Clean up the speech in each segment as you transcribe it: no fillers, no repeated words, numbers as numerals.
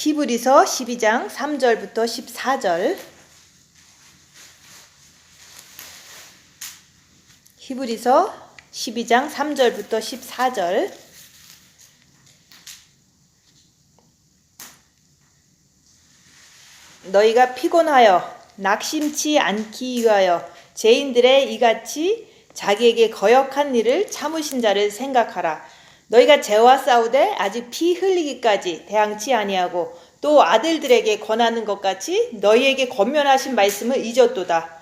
히브리서 12장 3절부터 14절. 히브리서 12장 3절부터 14절. 너희가 피곤하여 낙심치 않기 위하여 죄인들의 이같이 자기에게 거역한 일을 참으신 자를 생각하라. 너희가 죄와 싸우되 아직 피 흘리기까지 대항치 아니하고 또 아들들에게 권하는 것 같이 너희에게 권면하신 말씀을 잊었도다.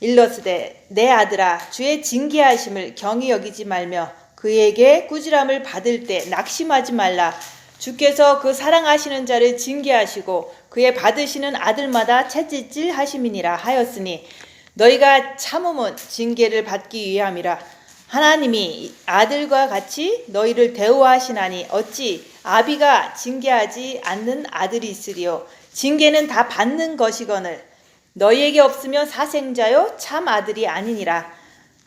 일러스되 내 아들아 주의 징계하심을 경히 여기지 말며 그에게 꾸지람을 받을 때 낙심하지 말라. 주께서 그 사랑하시는 자를 징계하시고 그의 받으시는 아들마다 채찍질 하심이니라 하였으니 너희가 참음은 징계를 받기 위함이라. 하나님이 아들과 같이 너희를 대우하시나니 어찌 아비가 징계하지 않는 아들이 있으리요. 징계는 다 받는 것이거늘 너희에게 없으면 사생자요 참 아들이 아니니라.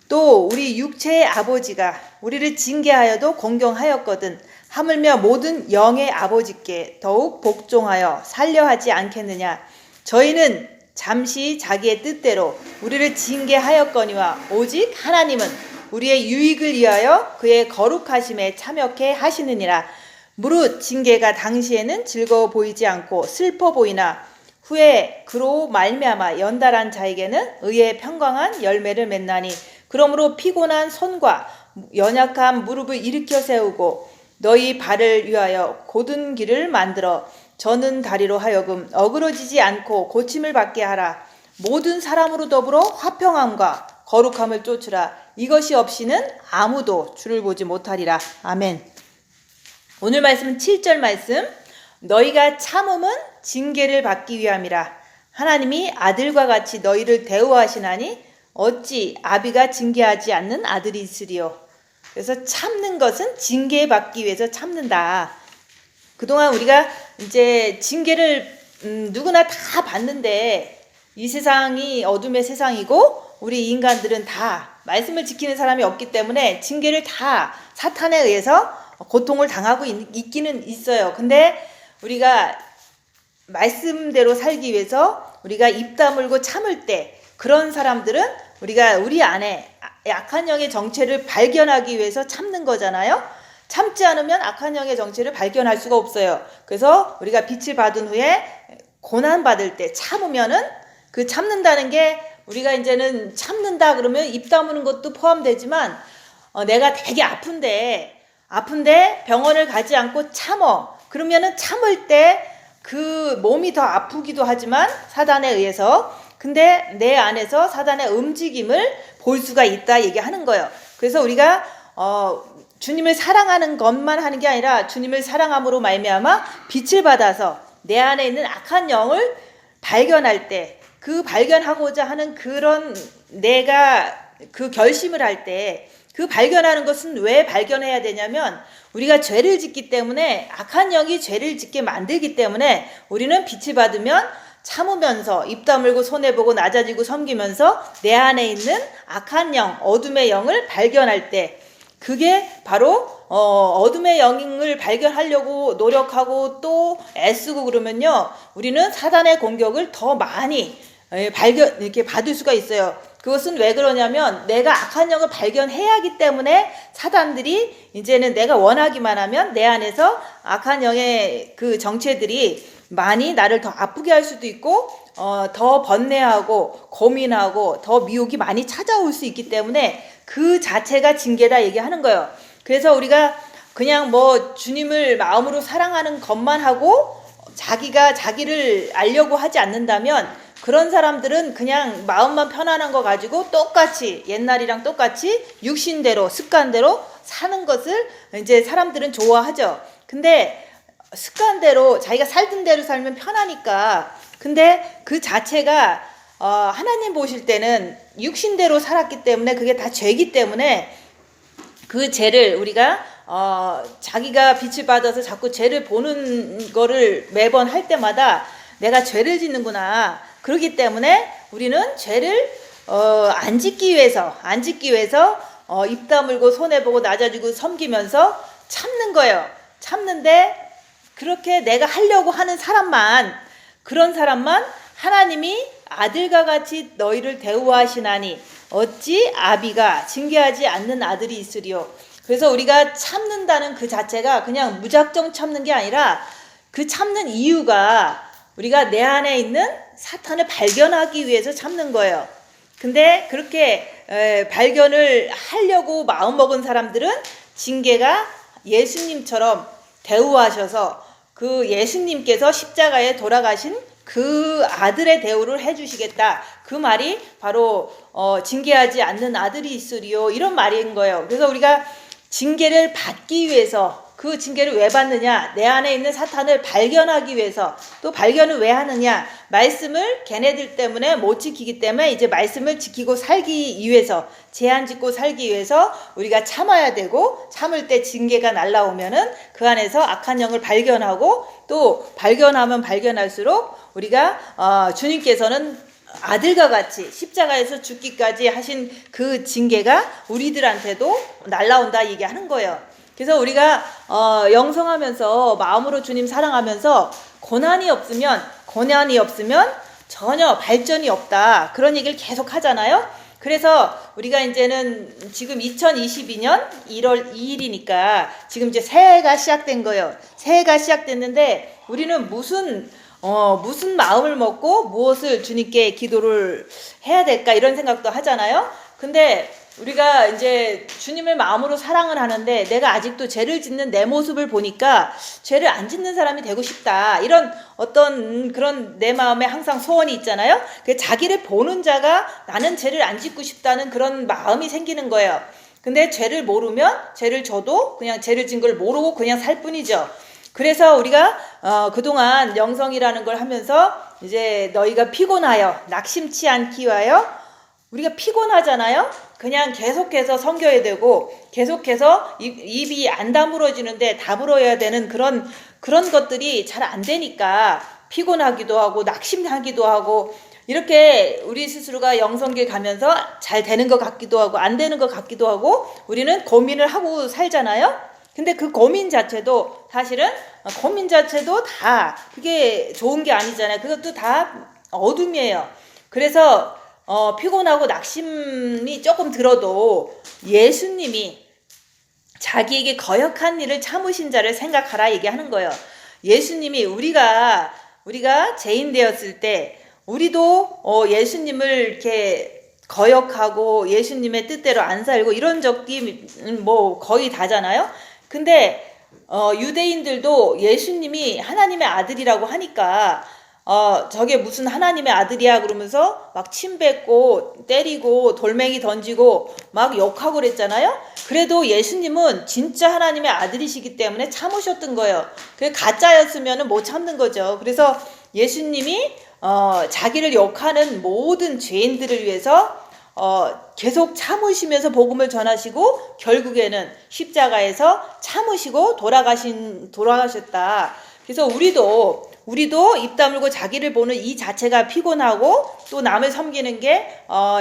또 우리 육체의 아버지가 우리를 징계하여도 공경하였거든 하물며 모든 영의 아버지께 더욱 복종하여 살려하지 않겠느냐. 저희는 잠시 자기의 뜻대로 우리를 징계하였거니와 오직 하나님은 우리의 유익을 위하여 그의 거룩하심에 참여케 하시느니라. 무릇 징계가 당시에는 즐거워 보이지 않고 슬퍼 보이나 후에 그로 말미암아 연달한 자에게는 의의 평강한 열매를 맺나니 그러므로 피곤한 손과 연약한 무릎을 일으켜 세우고 너희 발을 위하여 곧은 길을 만들어 저는 다리로 하여금 어그러지지 않고 고침을 받게 하라. 모든 사람으로 더불어 화평함과 거룩함을 쫓으라. 이것이 없이는 아무도 주를 보지 못하리라. 아멘. 오늘 말씀은 7절 말씀. 너희가 참음은 징계를 받기 위함이라. 하나님이 아들과 같이 너희를 대우하시나니 어찌 아비가 징계하지 않는 아들이 있으리요. 그래서 참는 것은 징계받기 위해서 참는다. 그동안 우리가 이제 징계를 누구나 다 받는데 이 세상이 어둠의 세상이고 우리 인간들은 다 말씀을 지키는 사람이 없기 때문에 징계를 다 사탄에 의해서 고통을 당하고 있기는 있어요. 근데 우리가 말씀대로 살기 위해서 우리가 입 다물고 참을 때 그런 사람들은 우리가 우리 안에 악한 영의 정체를 발견하기 위해서 참는 거잖아요. 참지 않으면 악한 영의 정체를 발견할 수가 없어요. 그래서 우리가 빛을 받은 후에 고난 받을 때 참으면은 그 참는다는 게 우리가 이제는 참는다 그러면 입 다무는 것도 포함되지만 내가 되게 아픈데 병원을 가지 않고 참어. 그러면은 참을 때 그 몸이 더 아프기도 하지만 사단에 의해서 근데 내 안에서 사단의 움직임을 볼 수가 있다 얘기하는 거예요. 그래서 우리가 주님을 사랑하는 것만 하는 게 아니라 주님을 사랑함으로 말미암아 빛을 받아서 내 안에 있는 악한 영을 발견할 때 그 발견하고자 하는 그런 내가 그 결심을 할 때 그 발견하는 것은 왜 발견해야 되냐면 우리가 죄를 짓기 때문에 악한 영이 죄를 짓게 만들기 때문에 우리는 빛을 받으면 참으면서 입 다물고 손해보고 낮아지고 섬기면서 내 안에 있는 악한 영, 어둠의 영을 발견할 때 그게 바로 어둠의 영을 발견하려고 노력하고 또 애쓰고 그러면요 우리는 사단의 공격을 더 많이 이렇게 받을 수가 있어요. 그것은 왜 그러냐면 내가 악한 영을 발견해야 하기 때문에 사단들이 이제는 내가 원하기만 하면 내 안에서 악한 영의 그 정체들이 많이 나를 더 아프게 할 수도 있고 더 번뇌하고 고민하고 더 미혹이 많이 찾아올 수 있기 때문에 그 자체가 징계다 얘기하는 거예요. 그래서 우리가 그냥 뭐 주님을 마음으로 사랑하는 것만 하고 자기가 자기를 알려고 하지 않는다면 그런 사람들은 그냥 마음만 편안한 거 가지고 똑같이 옛날이랑 똑같이 육신대로 습관대로 사는 것을 이제 사람들은 좋아하죠. 근데 습관대로 자기가 살던 대로 살면 편하니까 근데 그 자체가 하나님 보실 때는 육신대로 살았기 때문에 그게 다 죄이기 때문에 그 죄를 우리가 자기가 빛을 받아서 자꾸 죄를 보는 거를 매번 할 때마다 내가 죄를 짓는구나. 그렇기 때문에 우리는 죄를 안 짓기 위해서 입 다물고 손해보고 낮아지고 섬기면서 참는 거예요. 참는데 그렇게 내가 하려고 하는 사람만, 그런 사람만 하나님이 아들과 같이 너희를 대우하시나니 어찌 아비가 징계하지 않는 아들이 있으리요. 그래서 우리가 참는다는 그 자체가 그냥 무작정 참는 게 아니라 그 참는 이유가 우리가 내 안에 있는 사탄을 발견하기 위해서 참는 거예요. 근데 그렇게 발견을 하려고 마음먹은 사람들은 징계가 예수님처럼 대우하셔서 그 예수님께서 십자가에 돌아가신 그 아들의 대우를 해주시겠다. 그 말이 바로 징계하지 않는 아들이 있으리요, 이런 말인 거예요. 그래서 우리가 징계를 받기 위해서, 그 징계를 왜 받느냐? 내 안에 있는 사탄을 발견하기 위해서. 또 발견을 왜 하느냐? 말씀을 걔네들 때문에 못 지키기 때문에 이제 말씀을 지키고 살기 위해서, 제한 짓고 살기 위해서 우리가 참아야 되고, 참을 때 징계가 날라오면은 그 안에서 악한 영을 발견하고, 또 발견하면 발견할수록 우리가 주님께서는 아들과 같이 십자가에서 죽기까지 하신 그 징계가 우리들한테도 날라온다 얘기하는 거예요. 그래서 우리가 영성하면서 마음으로 주님 사랑하면서 고난이 없으면 전혀 발전이 없다, 그런 얘기를 계속 하잖아요. 그래서 우리가 이제는 지금 2022년 1월 2일이니까 지금 이제 새해가 시작된 거예요. 새해가 시작됐는데 우리는 무슨 마음을 먹고 무엇을 주님께 기도를 해야 될까, 이런 생각도 하잖아요. 근데 우리가 이제 주님을 마음으로 사랑을 하는데 내가 아직도 죄를 짓는 내 모습을 보니까 죄를 안 짓는 사람이 되고 싶다, 이런 어떤 그런 내 마음에 항상 소원이 있잖아요. 자기를 보는 자가 나는 죄를 안 짓고 싶다는 그런 마음이 생기는 거예요. 근데 죄를 모르면 죄를 져도 그냥 죄를 진 걸 모르고 그냥 살 뿐이죠. 그래서 우리가 그동안 영성이라는 걸 하면서 이제 너희가 피곤하여 낙심치 않기 위하여, 우리가 피곤하잖아요. 그냥 계속해서 섬겨야 되고 계속해서 입이 안 다물어지는데 다물어야 되는 그런 것들이 잘 안 되니까 피곤하기도 하고 낙심하기도 하고, 이렇게 우리 스스로가 영성길 가면서 잘 되는 것 같기도 하고 안 되는 것 같기도 하고 우리는 고민을 하고 살잖아요. 근데 그 고민 자체도 사실은 고민 자체도 다 그게 좋은 게 아니잖아요. 그것도 다 어둠이에요. 그래서 피곤하고 낙심이 조금 들어도 예수님이 자기에게 거역한 일을 참으신 자를 생각하라 얘기하는 거예요. 예수님이 우리가 죄인 되었을 때 우리도 예수님을 이렇게 거역하고 예수님의 뜻대로 안 살고 이런 적이 뭐 거의 다잖아요. 근데 유대인들도 예수님이 하나님의 아들이라고 하니까 저게 무슨 하나님의 아들이야 그러면서 막 침 뱉고 때리고 돌멩이 던지고 막 욕하고 그랬잖아요. 그래도 예수님은 진짜 하나님의 아들이시기 때문에 참으셨던 거예요. 그게 가짜였으면 못 참는 거죠. 그래서 예수님이 자기를 욕하는 모든 죄인들을 위해서 계속 참으시면서 복음을 전하시고 결국에는 십자가에서 참으시고 돌아가셨다. 그래서 우리도 입 다물고 자기를 보는 이 자체가 피곤하고 또 남을 섬기는 게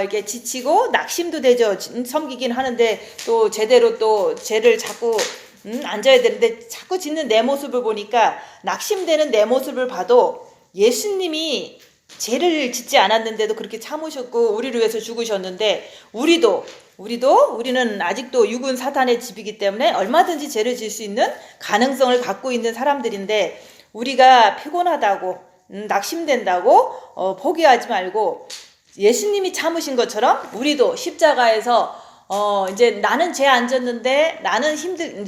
이렇게 지치고 낙심도 되죠. 섬기긴 하는데 또 제대로 또 죄를 자꾸 앉아야 되는데 자꾸 짓는 내 모습을 보니까 낙심되는 내 모습을 봐도 예수님이 죄를 짓지 않았는데도 그렇게 참으셨고 우리를 위해서 죽으셨는데 우리는 아직도 육은 사탄의 집이기 때문에 얼마든지 죄를 질 수 있는 가능성을 갖고 있는 사람들인데, 우리가 피곤하다고 낙심된다고 포기하지 말고 예수님이 참으신 것처럼 우리도 십자가에서 이제 나는 죄 안 졌는데 나는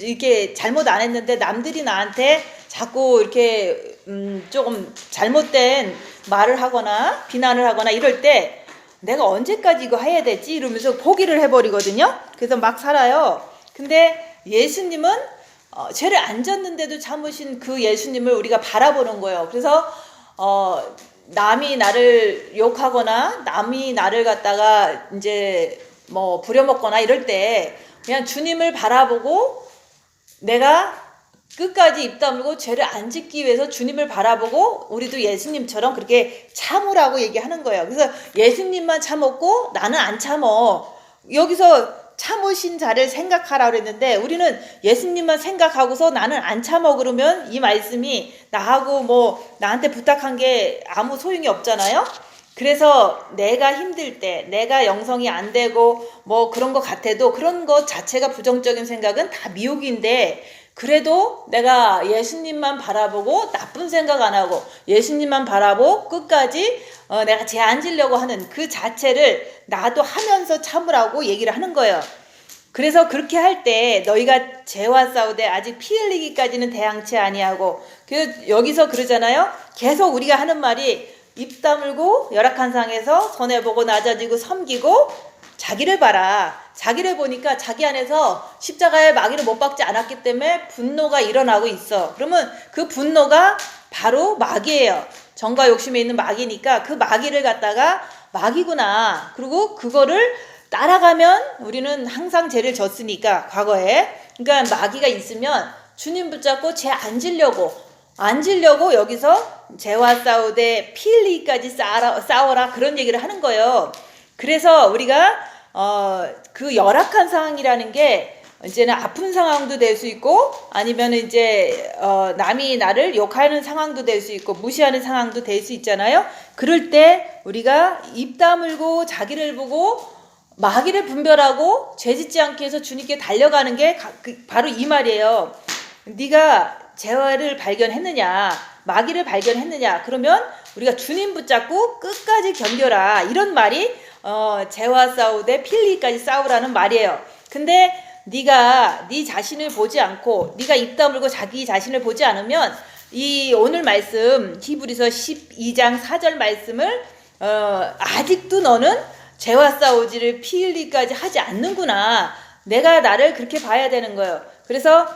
이렇게 잘못 안 했는데 남들이 나한테 자꾸 이렇게 조금 잘못된 말을 하거나 비난을 하거나 이럴 때 내가 언제까지 이거 해야 되지 이러면서 포기를 해버리거든요. 그래서 막 살아요. 근데 예수님은 죄를 안 졌는데도 참으신 그 예수님을 우리가 바라보는 거예요. 그래서 남이 나를 욕하거나 남이 나를 갖다가 이제 뭐 부려먹거나 이럴 때 그냥 주님을 바라보고 내가 끝까지 입 다물고 죄를 안 짓기 위해서 주님을 바라보고 우리도 예수님처럼 그렇게 참으라고 얘기하는 거예요. 그래서 예수님만 참았고 나는 안 참어. 여기서 참으신 자를 생각하라 그랬는데 우리는 예수님만 생각하고서 나는 안 참어 그러면 이 말씀이 나하고 뭐 나한테 부탁한 게 아무 소용이 없잖아요. 그래서 내가 힘들 때 내가 영성이 안 되고 뭐 그런 것 같아도 그런 것 자체가 부정적인 생각은 다 미혹인데 그래도 내가 예수님만 바라보고 나쁜 생각 안 하고 예수님만 바라보고 끝까지 내가 죄 안 지려고 하는 그 자체를 나도 하면서 참으라고 얘기를 하는 거예요. 그래서 그렇게 할 때 너희가 죄와 싸우되 아직 피 흘리기까지는 대항치 아니하고 그래서 여기서 그러잖아요. 계속 우리가 하는 말이 입 다물고 열악한 상에서 손해보고 낮아지고 섬기고 자기를 봐라. 자기를 보니까 자기 안에서 십자가의 마귀를 못 박지 않았기 때문에 분노가 일어나고 있어. 그러면 그 분노가 바로 마귀예요. 정과 욕심에 있는 마귀니까 그 마귀를 갖다가 마귀구나. 그리고 그거를 따라가면 우리는 항상 죄를 졌으니까 과거에. 그러니까 마귀가 있으면 주님 붙잡고 죄 안 지려고 여기서 죄와 싸우되 피 흘리기까지 싸워라 그런 얘기를 하는 거예요. 그래서 우리가 그 열악한 상황이라는 게 이제는 아픈 상황도 될 수 있고 아니면 이제 남이 나를 욕하는 상황도 될 수 있고 무시하는 상황도 될 수 있잖아요. 그럴 때 우리가 입 다물고 자기를 보고 마귀를 분별하고 죄짓지 않게 해서 주님께 달려가는 게 바로 이 말이에요. 네가 죄를 발견했느냐 마귀를 발견했느냐 그러면 우리가 주님 붙잡고 끝까지 견뎌라 이런 말이 죄와 싸우되 피 흘리기까지 싸우라는 말이에요. 근데 네가 네 자신을 보지 않고 네가 입 다물고 자기 자신을 보지 않으면 이 오늘 말씀 히브리서 12장 4절 말씀을 아직도 너는 죄와 싸우지를 피 흘리기까지 하지 않는구나. 내가 나를 그렇게 봐야 되는 거예요. 그래서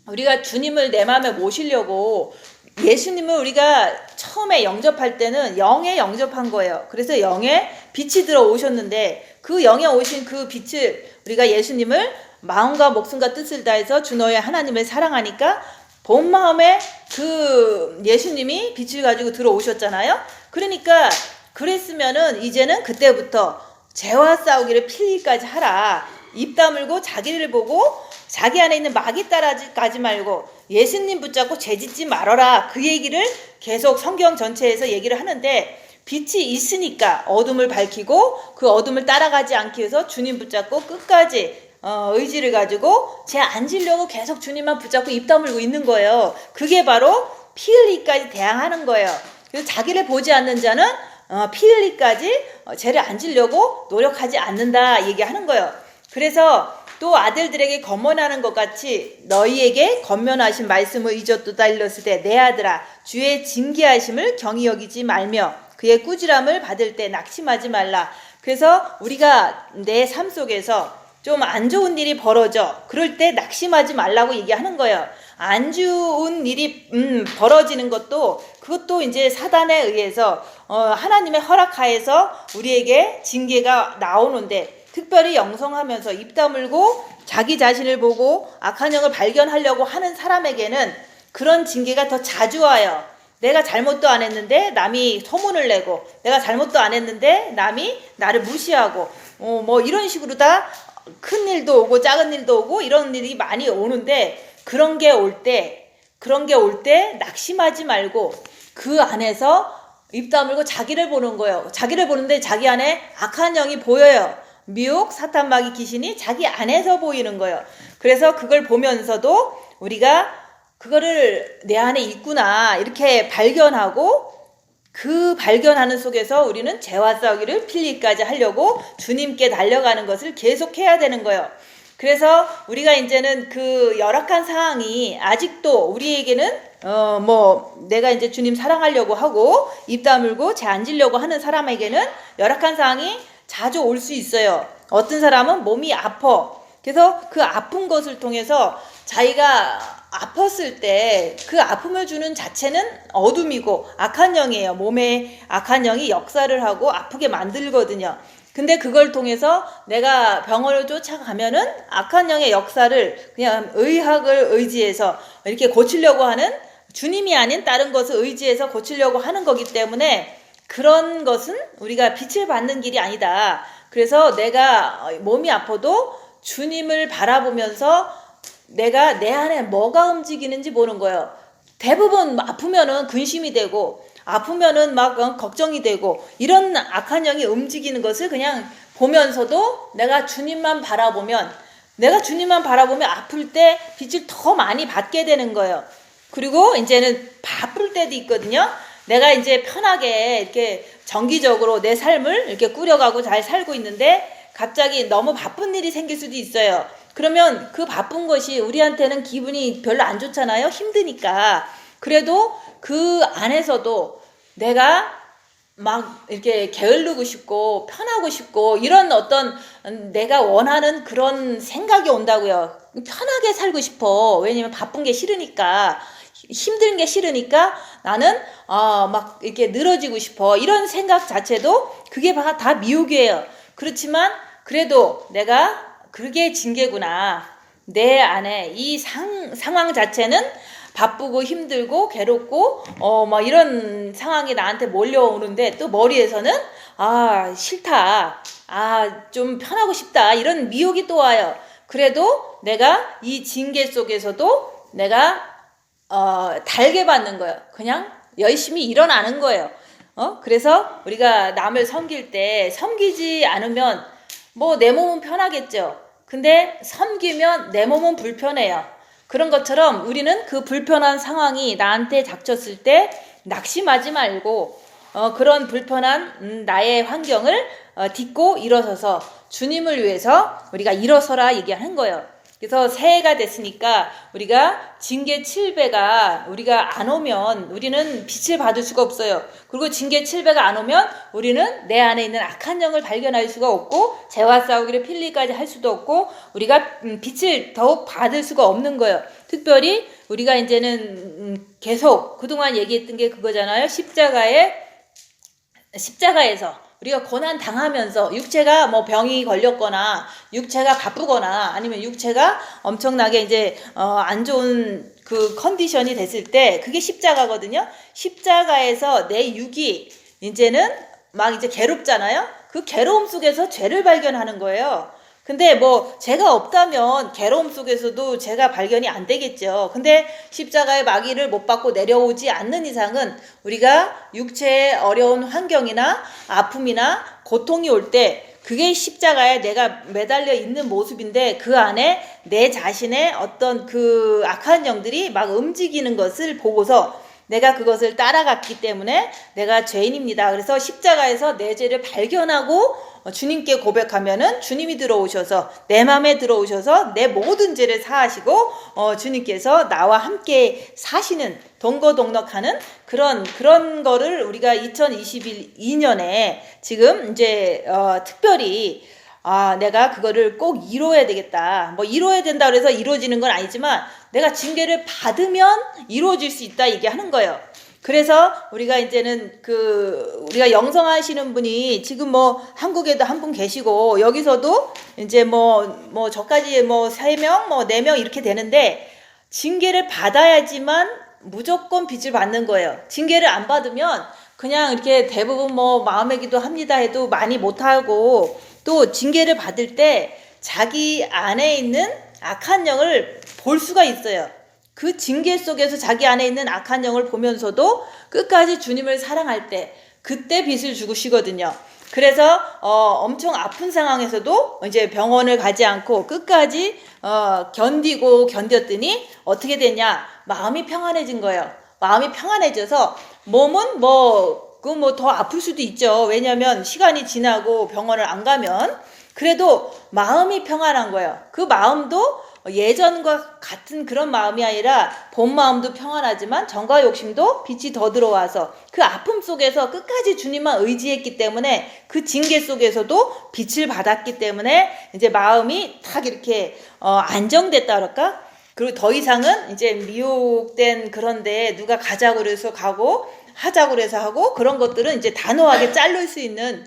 우리가 주님을 내 마음에 모시려고 예수님을 우리가 처음에 영접할 때는 영에 영접한 거예요. 그래서 영에 빛이 들어오셨는데 그 영에 오신 그 빛을 우리가 예수님을 마음과 목숨과 뜻을 다해서 주 너의 하나님을 사랑하니까 본 마음에 그 예수님이 빛을 가지고 들어오셨잖아요. 그러니까 그랬으면은 이제는 그때부터 죄와 싸우기를 필기까지 하라. 입 다물고 자기를 보고 자기 안에 있는 마귀 따라가지 말고 예수님 붙잡고 죄짓지 말아라. 그 얘기를 계속 성경 전체에서 얘기를 하는데 빛이 있으니까 어둠을 밝히고 그 어둠을 따라가지 않기 위해서 주님 붙잡고 끝까지 의지를 가지고 죄 안 지려고 계속 주님만 붙잡고 입 다물고 있는 거예요. 그게 바로 피 흘리기까지 대항하는 거예요. 그래서 자기를 보지 않는 자는 피 흘리기까지 죄를 안 지려고 노력하지 않는다 얘기하는 거예요. 그래서 또 아들들에게 권면하는 것 같이 너희에게 권면하신 말씀을 잊었도다 일렀으되 내 아들아 주의 징계하심을 경히 여기지 말며 그의 꾸지람을 받을 때 낙심하지 말라. 그래서 우리가 내 삶 속에서 좀 안 좋은 일이 벌어져. 그럴 때 낙심하지 말라고 얘기하는 거예요. 안 좋은 일이 벌어지는 것도 그것도 이제 사단에 의해서 하나님의 허락하에서 우리에게 징계가 나오는데 특별히 영성하면서 입 다물고 자기 자신을 보고 악한 영을 발견하려고 하는 사람에게는 그런 징계가 더 자주 와요. 내가 잘못도 안 했는데 남이 소문을 내고 내가 잘못도 안 했는데 남이 나를 무시하고 뭐 이런 식으로 다 큰 일도 오고 작은 일도 오고 이런 일이 많이 오는데 그런 게 올 때 낙심하지 말고 그 안에서 입 다물고 자기를 보는 거예요. 자기를 보는데 자기 안에 악한 영이 보여요. 미혹, 사탄, 마귀, 귀신이 자기 안에서 보이는 거예요. 그래서 그걸 보면서도 우리가 그거를 내 안에 있구나 이렇게 발견하고 그 발견하는 속에서 우리는 죄와 싸우기를 필기까지 하려고 주님께 달려가는 것을 계속해야 되는 거예요. 그래서 우리가 이제는 그 열악한 상황이 아직도 우리에게는 내가 이제 주님 사랑하려고 하고 입 다물고 죄 안 지려고 하는 사람에게는 열악한 상황이 자주 올 수 있어요. 어떤 사람은 몸이 아파. 그래서 그 아픈 것을 통해서 자기가 아팠을 때 그 아픔을 주는 자체는 어둠이고 악한 영이에요. 몸에 악한 영이 역사를 하고 아프게 만들거든요. 근데 그걸 통해서 내가 병원을 쫓아가면은 악한 영의 역사를 그냥 의학을 의지해서 이렇게 고치려고 하는 주님이 아닌 다른 것을 의지해서 고치려고 하는 거기 때문에 그런 것은 우리가 빛을 받는 길이 아니다. 그래서 내가 몸이 아파도 주님을 바라보면서 내가 내 안에 뭐가 움직이는지 보는 거예요. 대부분 아프면은 근심이 되고 아프면은 막 걱정이 되고 이런 악한 영이 움직이는 것을 그냥 보면서도 내가 주님만 바라보면 아플 때 빛을 더 많이 받게 되는 거예요. 그리고 이제는 바쁠 때도 있거든요. 내가 이제 편하게 이렇게 정기적으로 내 삶을 이렇게 꾸려가고 잘 살고 있는데 갑자기 너무 바쁜 일이 생길 수도 있어요. 그러면 그 바쁜 것이 우리한테는 기분이 별로 안 좋잖아요. 힘드니까. 그래도 그 안에서도 내가 막 이렇게 게으르고 싶고 편하고 싶고 이런 어떤 내가 원하는 그런 생각이 온다고요. 편하게 살고 싶어. 왜냐면 바쁜 게 싫으니까, 힘든 게 싫으니까 나는 막 이렇게 늘어지고 싶어. 이런 생각 자체도 그게 다 미혹이에요. 그렇지만 그래도 내가 그게 징계구나. 내 안에 이 상황 자체는 바쁘고 힘들고 괴롭고 막 이런 상황이 나한테 몰려오는데 또 머리에서는 싫다. 좀 편하고 싶다. 이런 미혹이 또 와요. 그래도 내가 이 징계 속에서도 내가 달게 받는 거예요. 그냥 열심히 일어나는 거예요. 그래서 우리가 남을 섬길 때 섬기지 않으면 뭐 내 몸은 편하겠죠. 근데 섬기면 내 몸은 불편해요. 그런 것처럼 우리는 그 불편한 상황이 나한테 닥쳤을 때 낙심하지 말고 그런 불편한 나의 환경을 딛고 일어서서 주님을 위해서 우리가 일어서라 얘기하는 거예요. 그래서 새해가 됐으니까 우리가 징계 7배가 우리가 안 오면 우리는 빛을 받을 수가 없어요. 그리고 징계 7배가 안 오면 우리는 내 안에 있는 악한 영을 발견할 수가 없고 죄와 싸우기를 필리까지 할 수도 없고 우리가 빛을 더욱 받을 수가 없는 거예요. 특별히 우리가 이제는 계속 그동안 얘기했던 게 그거잖아요. 십자가에서 우리가 고난 당하면서 육체가 뭐 병이 걸렸거나 육체가 바쁘거나 아니면 육체가 엄청나게 이제 안 좋은 그 컨디션이 됐을 때 그게 십자가거든요. 십자가에서 내 육이 이제는 막 이제 괴롭잖아요. 그 괴로움 속에서 죄를 발견하는 거예요. 근데 뭐 죄가 없다면 괴로움 속에서도 죄가 발견이 안 되겠죠. 근데 십자가의 마귀를 못 받고 내려오지 않는 이상은 우리가 육체의 어려운 환경이나 아픔이나 고통이 올 때 그게 십자가에 내가 매달려 있는 모습인데 그 안에 내 자신의 어떤 그 악한 영들이 막 움직이는 것을 보고서 내가 그것을 따라갔기 때문에 내가 죄인입니다. 그래서 십자가에서 내 죄를 발견하고 주님께 고백하면은 주님이 들어오셔서 내 마음에 들어오셔서 내 모든 죄를 사하시고 주님께서 나와 함께 사시는 동거동락하는 그런 거를 우리가 2022년에 지금 이제 특별히 내가 그거를 꼭 이뤄야 되겠다. 뭐 이뤄야 된다 그래서 이루어지는 건 아니지만 내가 징계를 받으면 이루어질 수 있다 얘기하는 거예요. 그래서 우리가 이제는 우리가 영성하시는 분이 지금 뭐 한국에도 한 분 계시고 여기서도 이제 뭐 저까지 뭐 3명 뭐 4명 이렇게 되는데 징계를 받아야지만 무조건 빛을 받는 거예요. 징계를 안 받으면 그냥 이렇게 대부분 뭐 마음의 기도 합니다 해도 많이 못하고 또 징계를 받을 때 자기 안에 있는 악한 영을 볼 수가 있어요. 그 징계 속에서 자기 안에 있는 악한 영을 보면서도 끝까지 주님을 사랑할 때 그때 빛을 주시거든요. 그래서 엄청 아픈 상황에서도 이제 병원을 가지 않고 끝까지 견뎠더니 어떻게 됐냐? 마음이 평안해진 거예요. 마음이 평안해져서 몸은 더 아플 수도 있죠. 왜냐하면 시간이 지나고 병원을 안 가면 그래도 마음이 평안한 거예요. 그 마음도 예전과 같은 그런 마음이 아니라 본 마음도 평안하지만 정과 욕심도 빛이 더 들어와서 그 아픔 속에서 끝까지 주님만 의지했기 때문에 그 징계 속에서도 빛을 받았기 때문에 이제 마음이 딱 이렇게 안정됐다 그럴까? 그리고 더 이상은 이제 미혹된 그런데 누가 가자고 그래서 가고 하자고 그래서 하고 그런 것들은 이제 단호하게 자를 수 있는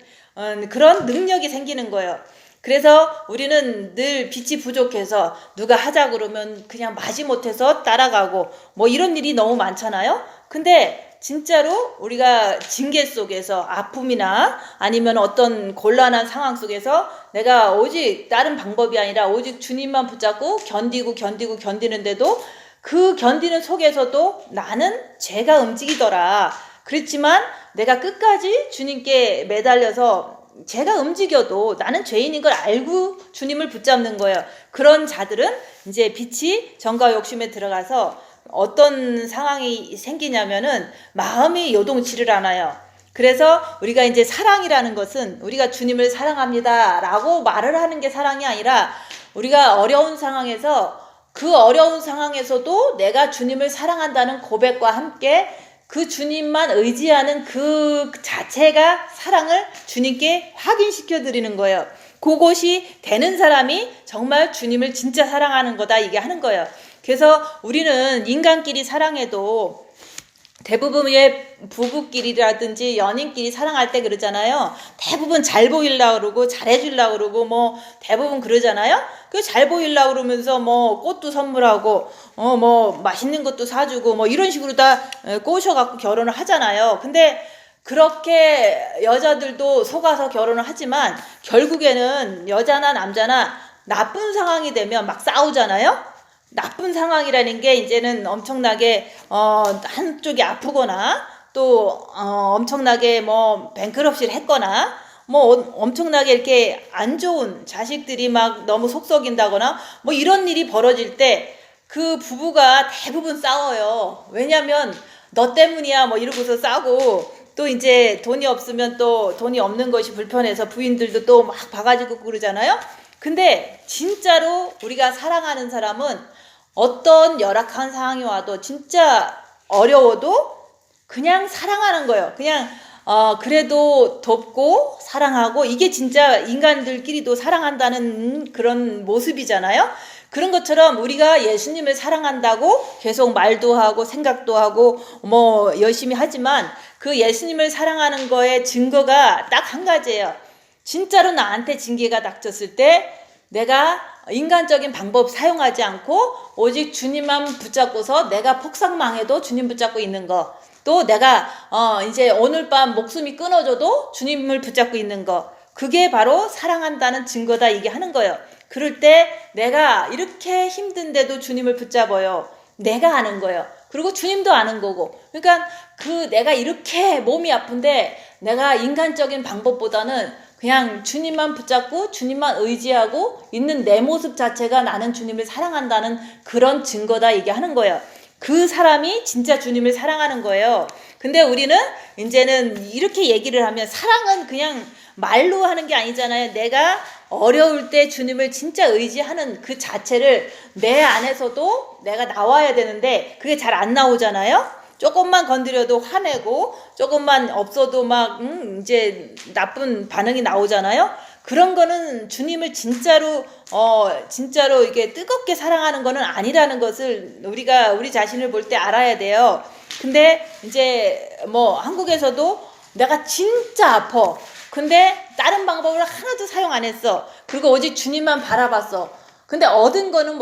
그런 능력이 생기는 거예요. 그래서 우리는 늘 빛이 부족해서 누가 하자 그러면 그냥 마지못해서 따라가고 뭐 이런 일이 너무 많잖아요. 근데 진짜로 우리가 징계 속에서 아픔이나 아니면 어떤 곤란한 상황 속에서 내가 오직 다른 방법이 아니라 오직 주님만 붙잡고 견디는데도 그 견디는 속에서도 나는 죄가 움직이더라. 그렇지만 내가 끝까지 주님께 매달려서 제가 움직여도 나는 죄인인 걸 알고 주님을 붙잡는 거예요. 그런 자들은 이제 빛이 정과 욕심에 들어가서 어떤 상황이 생기냐면은 마음이 요동치를 않아요. 그래서 우리가 이제 사랑이라는 것은 우리가 주님을 사랑합니다 라고 말을 하는 게 사랑이 아니라 우리가 어려운 상황에서 그 어려운 상황에서도 내가 주님을 사랑한다는 고백과 함께 그 주님만 의지하는 그 자체가 사랑을 주님께 확인시켜 드리는 거예요. 그것이 되는 사람이 정말 주님을 진짜 사랑하는 거다 이게 하는 거예요. 그래서 우리는 인간끼리 사랑해도 대부분의 부부끼리라든지 연인끼리 사랑할 때 그러잖아요. 대부분 잘 보이려고 그러고 잘해주려고 그러고 뭐 대부분 그러잖아요. 그 잘 보이려고 그러면서 뭐 꽃도 선물하고 뭐 맛있는 것도 사주고 뭐 이런 식으로 다 꼬셔갖고 결혼을 하잖아요. 근데 그렇게 여자들도 속아서 결혼을 하지만 결국에는 여자나 남자나 나쁜 상황이 되면 막 싸우잖아요. 나쁜 상황이라는 게 이제는 엄청나게 한쪽이 아프거나 또 엄청나게 뭐 뱅크럽시를 했거나 뭐 엄청나게 이렇게 안 좋은 자식들이 막 너무 속 썩인다거나 뭐 이런 일이 벌어질 때 그 부부가 대부분 싸워요. 왜냐면 너 때문이야 뭐 이러고서 싸우고 또 이제 돈이 없으면 또 돈이 없는 것이 불편해서 부인들도 또 막 봐가지고 그러잖아요. 근데 진짜로 우리가 사랑하는 사람은 어떤 열악한 상황이 와도 진짜 어려워도 그냥 사랑하는 거예요. 그냥 그래도 돕고 사랑하고 이게 진짜 인간들끼리도 사랑한다는 그런 모습이잖아요. 그런 것처럼 우리가 예수님을 사랑한다고 계속 말도 하고 생각도 하고 뭐 열심히 하지만 그 예수님을 사랑하는 거의 증거가 딱 한 가지예요. 진짜로 나한테 징계가 닥쳤을 때 내가 인간적인 방법 사용하지 않고 오직 주님만 붙잡고서 내가 폭삭망해도 주님 붙잡고 있는 거. 또 내가 이제 오늘 밤 목숨이 끊어져도 주님을 붙잡고 있는 거. 그게 바로 사랑한다는 증거다 이게 하는 거예요. 그럴 때 내가 이렇게 힘든데도 주님을 붙잡아요. 내가 아는 거예요. 그리고 주님도 아는 거고. 그러니까 그 내가 이렇게 몸이 아픈데 내가 인간적인 방법보다는 그냥 주님만 붙잡고 주님만 의지하고 있는 내 모습 자체가 나는 주님을 사랑한다는 그런 증거다 이게 하는 거예요. 그 사람이 진짜 주님을 사랑하는 거예요. 근데 우리는 이제는 이렇게 얘기를 하면 사랑은 그냥 말로 하는 게 아니잖아요. 내가 어려울 때 주님을 진짜 의지하는 그 자체를 내 안에서도 내가 나와야 되는데 그게 잘 안 나오잖아요. 조금만 건드려도 화내고 조금만 없어도 막 이제 나쁜 반응이 나오잖아요. 그런 거는 주님을 진짜로 이게 뜨겁게 사랑하는 거는 아니라는 것을 우리가 우리 자신을 볼 때 알아야 돼요. 근데 이제 뭐 한국에서도 내가 진짜 아파. 근데 다른 방법을 하나도 사용 안 했어. 그리고 오직 주님만 바라봤어. 근데 얻은 거는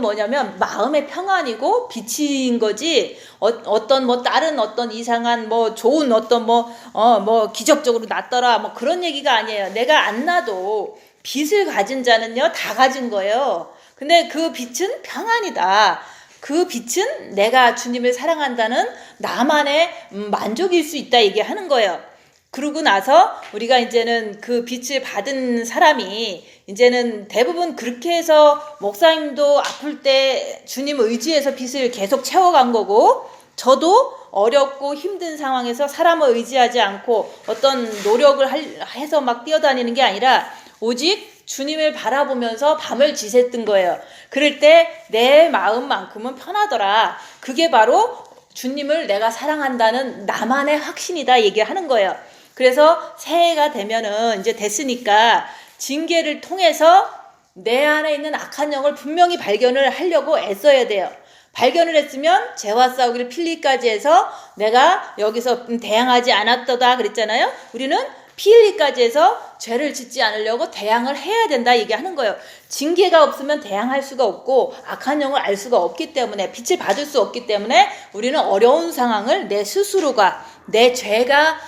뭐냐면 마음의 평안이고 빛인 거지. 어떤 뭐 다른 어떤 이상한 뭐 좋은 어떤 뭐 기적적으로 낫더라 뭐 그런 얘기가 아니에요. 내가 안 나도 빛을 가진 자는요 다 가진 거예요. 근데 그 빛은 평안이다. 그 빛은 내가 주님을 사랑한다는 나만의 만족일 수 있다 이게 하는 거예요. 그러고 나서 우리가 이제는 그 빛을 받은 사람이 이제는 대부분 그렇게 해서 목사님도 아플 때 주님 의지해서 빛을 계속 채워간 거고 저도 어렵고 힘든 상황에서 사람을 의지하지 않고 어떤 노력을 해서 막 뛰어다니는 게 아니라 오직 주님을 바라보면서 밤을 지샜던 거예요. 그럴 때 내 마음만큼은 편하더라. 그게 바로 주님을 내가 사랑한다는 나만의 확신이다 얘기하는 거예요. 그래서 새해가 되면은 이제 됐으니까 징계를 통해서 내 안에 있는 악한 영을 분명히 발견을 하려고 애써야 돼요. 발견을 했으면 죄와 싸우기를 필리까지 해서 내가 여기서 대항하지 않았더다 그랬잖아요. 우리는 피 흘리기까지 해서 죄를 짓지 않으려고 대항을 해야 된다 얘기하는 거예요. 징계가 없으면 대항할 수가 없고 악한 영을 알 수가 없기 때문에, 빛을 받을 수 없기 때문에 우리는 어려운 상황을 내 스스로가, 내 죄가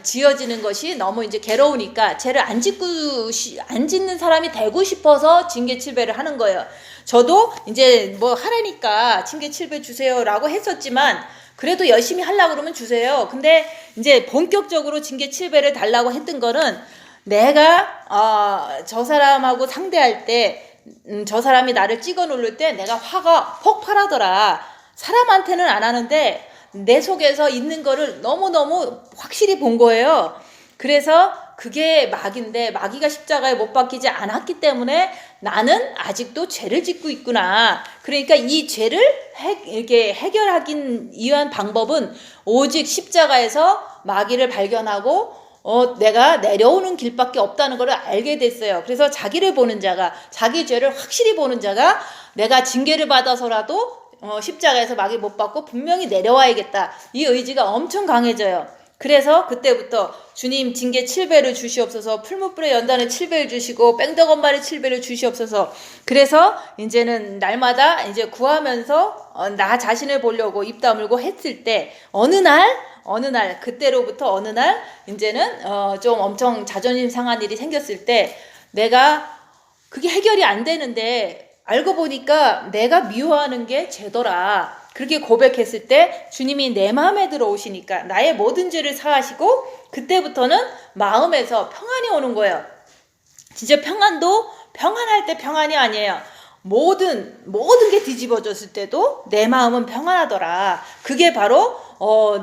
지어지는 것이 너무 이제 괴로우니까 죄를 안 짓는 사람이 되고 싶어서 징계 칠배를 하는 거예요. 저도 이제 뭐 하라니까 징계 칠배 주세요라고 했었지만 그래도 열심히 하려고 그러면 주세요. 근데 이제 본격적으로 징계 칠배를 달라고 했던 거는 내가 저 사람하고 상대할 때 저 사람이 나를 찍어 누를 때 내가 화가 폭발하더라. 사람한테는 안 하는데 내 속에서 있는 거를 너무너무 확실히 본 거예요. 그래서 그게 마귀인데 마귀가 십자가에 못 박히지 않았기 때문에 나는 아직도 죄를 짓고 있구나. 그러니까 이 죄를 이렇게 해결하기 위한 방법은 오직 십자가에서 마귀를 발견하고 내가 내려오는 길밖에 없다는 걸 알게 됐어요. 그래서 자기를 보는 자가, 자기 죄를 확실히 보는 자가 내가 징계를 받아서라도 십자가에서 마귀 못 받고 분명히 내려와야겠다. 이 의지가 엄청 강해져요. 그래서 그때부터 주님 징계 7배를 주시옵소서, 풀무불에 연단을 7배를 주시고 뺑덕원발에 7배를 주시옵소서. 그래서 이제는 날마다 이제 구하면서 나 자신을 보려고 입 다물고 했을 때 어느 날 그때로부터 어느 날 이제는 좀 엄청 자존심 상한 일이 생겼을 때 내가 그게 해결이 안 되는데 알고 보니까 내가 미워하는 게 죄더라. 그렇게 고백했을 때 주님이 내 마음에 들어오시니까 나의 모든 죄를 사하시고 그때부터는 마음에서 평안이 오는 거예요. 진짜 평안도 평안할 때 평안이 아니에요. 모든 게 뒤집어졌을 때도 내 마음은 평안하더라. 그게 바로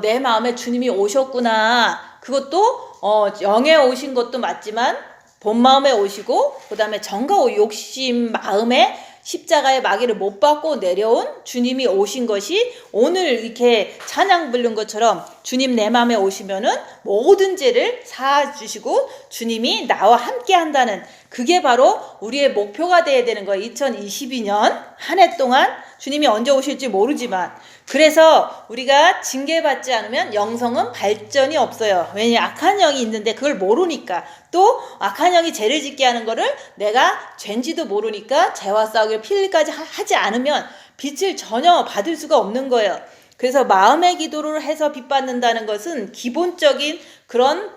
내 마음에 주님이 오셨구나. 그것도 영에 오신 것도 맞지만 본 마음에 오시고 그 다음에 정과 욕심 마음에 십자가의 마귀를 못 받고 내려온 주님이 오신 것이 오늘 이렇게 찬양 부른 것처럼 주님 내 마음에 오시면은 모든 죄를 사주시고 주님이 나와 함께 한다는 그게 바로 우리의 목표가 돼야 되는 거예요. 2022년 한 해 동안 주님이 언제 오실지 모르지만 그래서 우리가 징계받지 않으면 영성은 발전이 없어요. 왜냐하면 악한 영이 있는데 그걸 모르니까 또 악한 영이 죄를 짓게 하는 거를 내가 죄인지도 모르니까 죄와 싸우기를 필까지 하지 않으면 빛을 전혀 받을 수가 없는 거예요. 그래서 마음의 기도를 해서 빛 받는다는 것은 기본적인 그런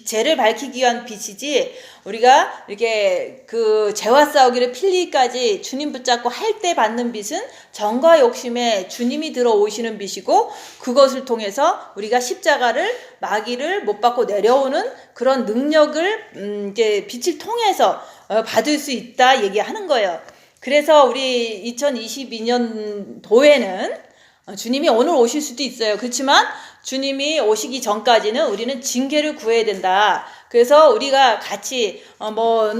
죄를 밝히기 위한 빛이지 우리가 이렇게 그 죄와 싸우기를 필리까지 주님 붙잡고 할 때 받는 빛은 정과 욕심에 주님이 들어오시는 빛이고 그것을 통해서 우리가 십자가를 마귀를 못 받고 내려오는 그런 능력을 이제 빛을 통해서 받을 수 있다 얘기하는 거예요. 그래서 우리 2022년도에는 주님이 오늘 오실 수도 있어요. 그렇지만 주님이 오시기 전까지는 우리는 징계를 구해야 된다. 그래서 우리가 같이 뭐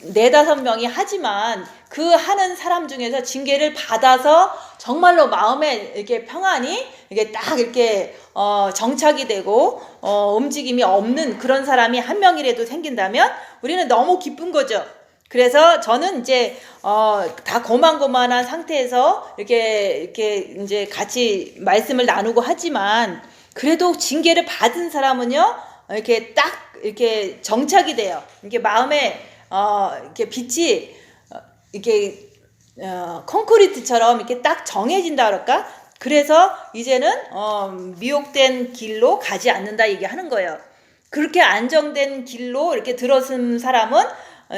4-5명이 하지만 그 하는 사람 중에서 징계를 받아서 정말로 마음에 이렇게 평안이 이게 딱 이렇게 정착이 되고 움직임이 없는 그런 사람이 한 명이라도 생긴다면 우리는 너무 기쁜 거죠. 그래서 저는 이제 다 고만고만한 상태에서 이렇게 이제 같이 말씀을 나누고 하지만 그래도 징계를 받은 사람은요 이렇게 딱 이렇게 정착이 돼요. 이렇게 마음에 이렇게 빛이 이렇게 콘크리트처럼 이렇게 딱 정해진다 그럴까? 그래서 이제는 미혹된 길로 가지 않는다 얘기하는 거예요. 그렇게 안정된 길로 이렇게 들어선 사람은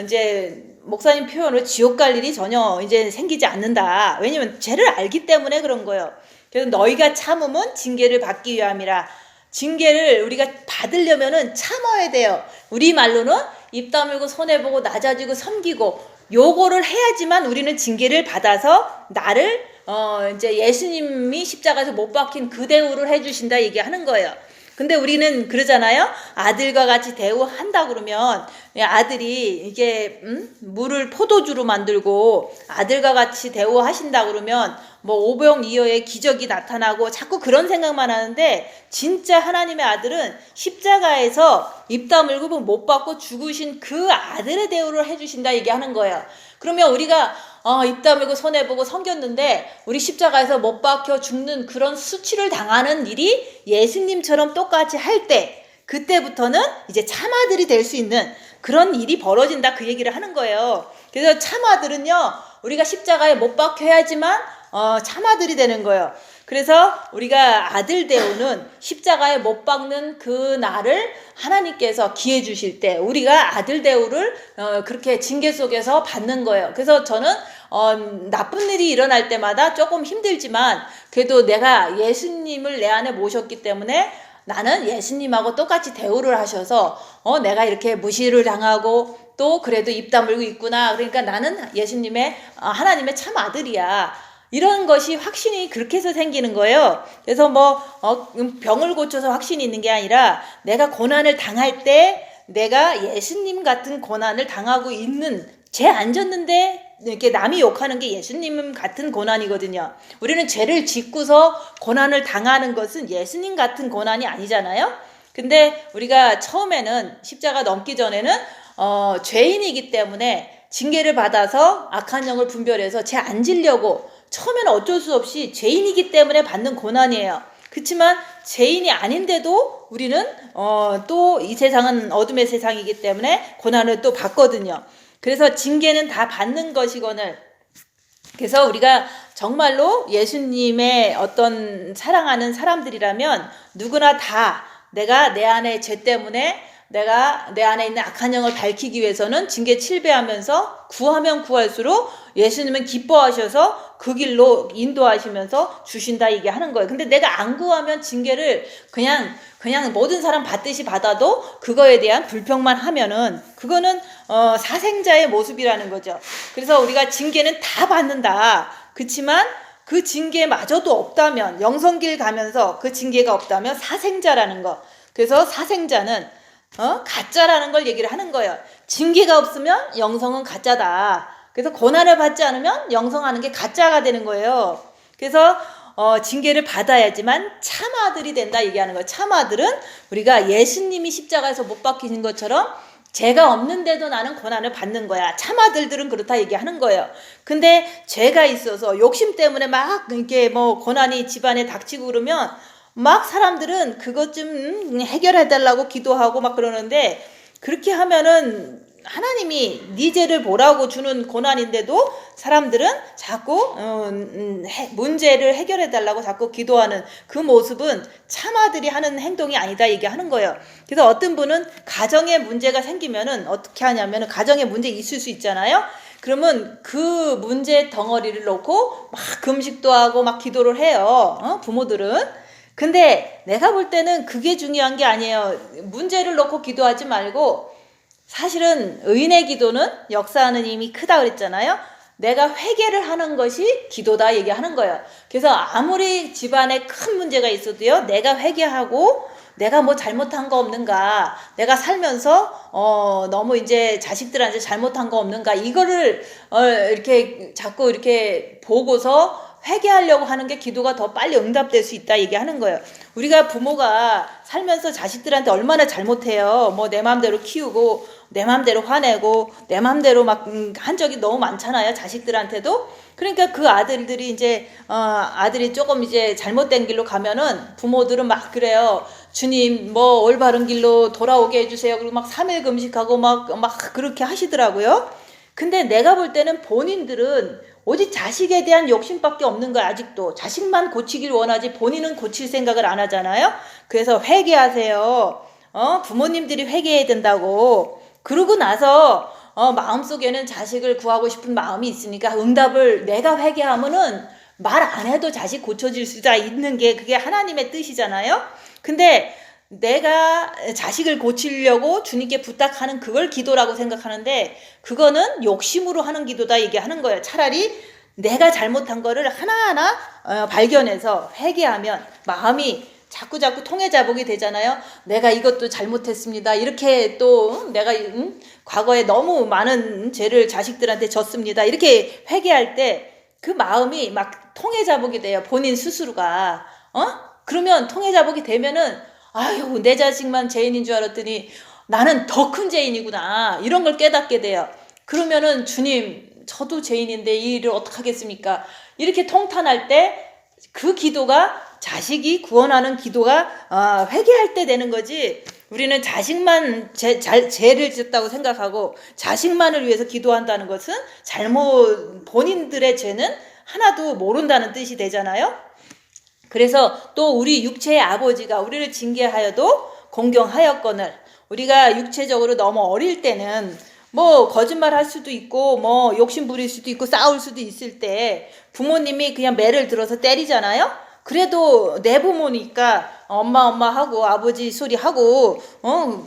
이제 목사님 표현으로 지옥 갈 일이 전혀 이제 생기지 않는다. 왜냐면 죄를 알기 때문에 그런 거예요. 그래서 너희가 참음은 징계를 받기 위함이라. 징계를 우리가 받으려면은 참아야 돼요. 우리 말로는 입 다물고 손해보고 낮아지고 섬기고 요거를 해야지만 우리는 징계를 받아서 나를 이제 예수님이 십자가에서 못 박힌 그 대우를 해주신다 얘기하는 거예요. 근데 우리는 그러잖아요. 아들과 같이 대우한다 그러면 아들이 이게 물을 포도주로 만들고 아들과 같이 대우하신다 그러면 뭐 오병이어의 기적이 나타나고 자꾸 그런 생각만 하는데 진짜 하나님의 아들은 십자가에서 입 다물고 못 받고 죽으신 그 아들의 대우를 해주신다 얘기하는 거예요. 그러면 우리가 입 다물고 손해보고 섬겼는데 우리 십자가에서 못 박혀 죽는 그런 수치를 당하는 일이 예수님처럼 똑같이 할 때 그때부터는 이제 참아들이 될 수 있는 그런 일이 벌어진다, 그 얘기를 하는 거예요. 그래서 참아들은요, 우리가 십자가에 못 박혀야지만 참아들이 되는 거예요. 그래서 우리가 아들 대우는 십자가에 못 박는 그 날을 하나님께서 기회 주실 때 우리가 아들 대우를 그렇게 징계 속에서 받는 거예요. 그래서 저는 나쁜 일이 일어날 때마다 조금 힘들지만 그래도 내가 예수님을 내 안에 모셨기 때문에 나는 예수님하고 똑같이 대우를 하셔서 내가 이렇게 무시를 당하고 또 그래도 입 다물고 있구나. 그러니까 나는 예수님의 하나님의 참 아들이야. 이런 것이 확신이 그렇게 해서 생기는 거예요. 그래서 병을 고쳐서 확신이 있는 게 아니라 내가 고난을 당할 때 내가 예수님 같은 고난을 당하고 있는, 죄 안 졌는데 이렇게 남이 욕하는 게 예수님 같은 고난이거든요. 우리는 죄를 짓고서 고난을 당하는 것은 예수님 같은 고난이 아니잖아요. 근데 우리가 처음에는 십자가 넘기 전에는 죄인이기 때문에 징계를 받아서 악한 영을 분별해서 죄 안 지려고 처음에는 어쩔 수 없이 죄인이기 때문에 받는 고난이에요. 그렇지만 죄인이 아닌데도 우리는 또 이 세상은 어둠의 세상이기 때문에 고난을 또 받거든요. 그래서 징계는 다 받는 것이거늘, 그래서 우리가 정말로 예수님의 어떤 사랑하는 사람들이라면 누구나 다 내가 내 안에 죄 때문에 내가 내 안에 있는 악한 영을 밝히기 위해서는 징계 7배 구하면 구할수록 예수님은 기뻐하셔서 그 길로 인도하시면서 주신다, 이게 하는 거예요. 근데 내가 안 구하면 징계를 그냥 모든 사람 받듯이 받아도 그거에 대한 불평만 하면은 그거는 사생자의 모습이라는 거죠. 그래서 우리가 징계는 다 받는다. 그렇지만 그 징계마저도 없다면, 영성길 가면서 그 징계가 없다면 사생자라는 거. 그래서 사생자는 가짜라는 걸 얘기를 하는 거예요. 징계가 없으면 영성은 가짜다. 그래서 고난을 받지 않으면 영성하는 게 가짜가 되는 거예요. 그래서 징계를 받아야지만 참아들이 된다 얘기하는 거예요. 참아들은 우리가 예수님이 십자가에서 못 박히신 것처럼 죄가 없는데도 나는 고난을 받는 거야. 참아들들은 그렇다 얘기하는 거예요. 근데 죄가 있어서 욕심 때문에 막 이렇게 고난이 집안에 닥치고 그러면 막 사람들은 그것 좀 해결해달라고 기도하고 막 그러는데, 그렇게 하면은 하나님이 네 죄를 보라고 주는 고난인데도 사람들은 자꾸 문제를 해결해달라고 자꾸 기도하는 그 모습은 참아들이 하는 행동이 아니다 얘기하는 거예요. 그래서 어떤 분은 가정에 문제가 생기면은 어떻게 하냐면은, 가정에 문제 있을 수 있잖아요. 그러면 그 문제 덩어리를 놓고 막 금식도 하고 막 기도를 해요. 부모들은. 근데 내가 볼 때는 그게 중요한 게 아니에요. 문제를 놓고 기도하지 말고, 사실은 의인의 기도는 역사하는 힘이 크다 그랬잖아요. 내가 회개를 하는 것이 기도다 얘기하는 거예요. 그래서 아무리 집안에 큰 문제가 있어도요, 내가 회개하고 내가 뭐 잘못한 거 없는가, 내가 살면서 너무 이제 자식들한테 잘못한 거 없는가, 이거를 이렇게 자꾸 이렇게 보고서 회개하려고 하는 게 기도가 더 빨리 응답될 수 있다 얘기하는 거예요. 우리가 부모가 살면서 자식들한테 얼마나 잘못해요. 내 마음대로 키우고 내 마음대로 화내고 내 마음대로 막 한 적이 너무 많잖아요, 자식들한테도. 그러니까 그 아들들이 이제 아들이 조금 이제 잘못된 길로 가면은 부모들은 막 그래요. 주님 올바른 길로 돌아오게 해주세요. 그리고 막 3일 금식하고 막 그렇게 하시더라고요. 근데 내가 볼 때는 본인들은 오직 자식에 대한 욕심밖에 없는 거야. 아직도 자식만 고치길 원하지 본인은 고칠 생각을 안 하잖아요. 그래서 회개하세요. 부모님들이 회개해야 된다고. 그러고 나서 마음속에는 자식을 구하고 싶은 마음이 있으니까 응답을, 내가 회개하면은 말 안 해도 자식 고쳐질 수가 있는 게 그게 하나님의 뜻이잖아요. 근데 내가 자식을 고치려고 주님께 부탁하는 그걸 기도라고 생각하는데, 그거는 욕심으로 하는 기도다 얘기하는 거예요. 차라리 내가 잘못한 거를 하나하나 발견해서 회개하면 마음이 자꾸 통해자복이 되잖아요. 내가 이것도 잘못했습니다. 이렇게 또 내가 과거에 너무 많은 죄를 자식들한테 졌습니다. 이렇게 회개할 때 그 마음이 막 통해자복이 돼요. 본인 스스로가. 그러면 통해자복이 되면은 아유, 내 자식만 죄인인 줄 알았더니 나는 더 큰 죄인이구나, 이런 걸 깨닫게 돼요. 그러면은 주님, 저도 죄인인데 이 일을 어떻게 하겠습니까? 이렇게 통탄할 때 그 기도가, 자식이 구원하는 기도가 회개할 때 되는 거지. 우리는 자식만 죄를 짓다고 생각하고 자식만을 위해서 기도한다는 것은 본인들의 죄는 하나도 모른다는 뜻이 되잖아요. 그래서 또 우리 육체의 아버지가 우리를 징계하여도 공경하였거늘, 우리가 육체적으로 너무 어릴 때는 뭐 거짓말 할 수도 있고 뭐 욕심 부릴 수도 있고 싸울 수도 있을 때 부모님이 그냥 매를 들어서 때리잖아요. 그래도 내 부모니까 엄마 하고 아버지 소리 하고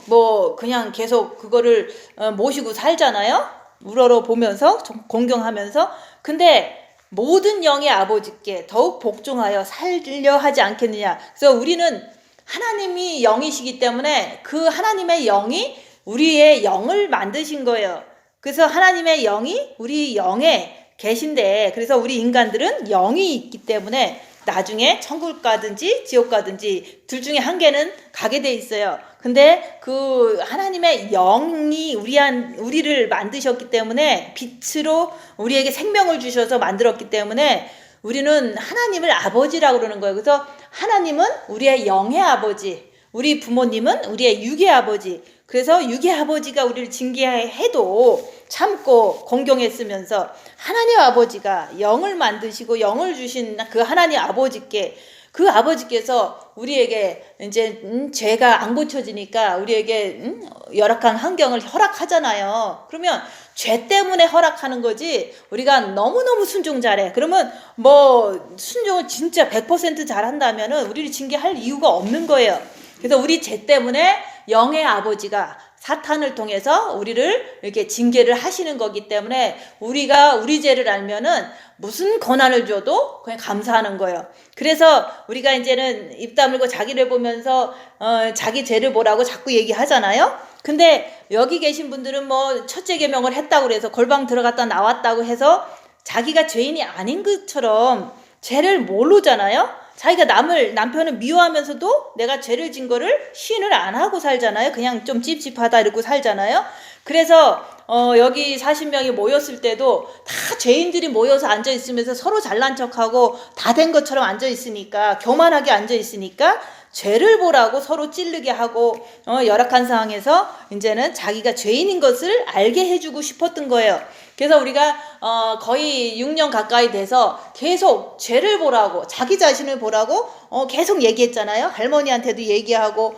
뭐 그냥 계속 그거를 모시고 살잖아요. 우러러 보면서 공경하면서. 근데 모든 영의 아버지께 더욱 복종하여 살려 하지 않겠느냐. 그래서 우리는 하나님이 영이시기 때문에 그 하나님의 영이 우리의 영을 만드신 거예요. 그래서 하나님의 영이 우리 영에 계신데, 그래서 우리 인간들은 영이 있기 때문에 나중에 천국 가든지 지옥 가든지 둘 중에 한 개는 가게 돼 있어요. 근데 그 하나님의 영이 우리를 만드셨기 때문에, 빛으로 우리에게 생명을 주셔서 만들었기 때문에 우리는 하나님을 아버지라고 그러는 거예요. 그래서 하나님은 우리의 영의 아버지, 우리 부모님은 우리의 육의 아버지. 그래서 육의 아버지가 우리를 징계해도 참고 공경했으면서 하나님 아버지가 영을 만드시고 영을 주신 그 하나님 아버지께, 그 아버지께서 우리에게 이제 죄가 안 고쳐지니까 우리에게 열악한 환경을 허락하잖아요. 그러면 죄 때문에 허락하는 거지 우리가 너무너무 순종 잘해. 그러면 뭐 순종을 진짜 100% 잘한다면은 우리를 징계할 이유가 없는 거예요. 그래서 우리 죄 때문에 영의 아버지가 사탄을 통해서 우리를 이렇게 징계를 하시는 거기 때문에 우리가 우리 죄를 알면은 무슨 고난을 줘도 그냥 감사하는 거예요. 그래서 우리가 이제는 입 다물고 자기를 보면서 자기 죄를 보라고 자꾸 얘기하잖아요. 근데 여기 계신 분들은 뭐 첫째 계명을 했다고 그래서 골방 들어갔다 나왔다고 해서 자기가 죄인이 아닌 것처럼 죄를 모르잖아요. 자기가 남편을 미워하면서도 내가 죄를 진 거를 시인을 안 하고 살잖아요. 그냥 좀 찝찝하다 이러고 살잖아요. 그래서 여기 40명이 모였을 때도 다 죄인들이 모여서 앉아 있으면서 서로 잘난 척하고 다 된 것처럼 앉아 있으니까, 교만하게 앉아 있으니까 죄를 보라고 서로 찌르게 하고 열악한 상황에서 이제는 자기가 죄인인 것을 알게 해주고 싶었던 거예요. 그래서 우리가 거의 6년 가까이 돼서 계속 죄를 보라고, 자기 자신을 보라고 계속 얘기했잖아요. 할머니한테도 얘기하고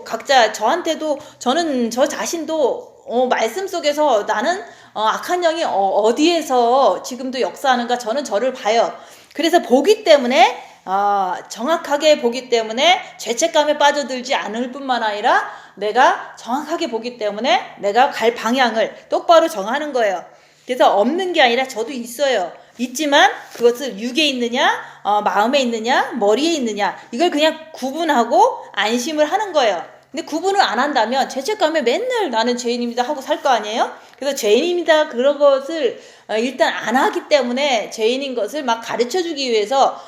각자 저한테도, 저는 저 자신도 말씀 속에서 나는 악한 영이 어디에서 지금도 역사하는가, 저는 저를 봐요. 그래서 보기 때문에 정확하게 보기 때문에 죄책감에 빠져들지 않을 뿐만 아니라 내가 정확하게 보기 때문에 내가 갈 방향을 똑바로 정하는 거예요. 그래서 없는 게 아니라 저도 있어요. 있지만 그것을 육에 있느냐, 마음에 있느냐, 머리에 있느냐, 이걸 그냥 구분하고 안심을 하는 거예요. 근데 구분을 안 한다면 죄책감에 맨날 나는 죄인입니다 하고 살 거 아니에요? 그래서 죄인입니다 그런 것을 일단 안 하기 때문에 죄인인 것을 막 가르쳐주기 위해서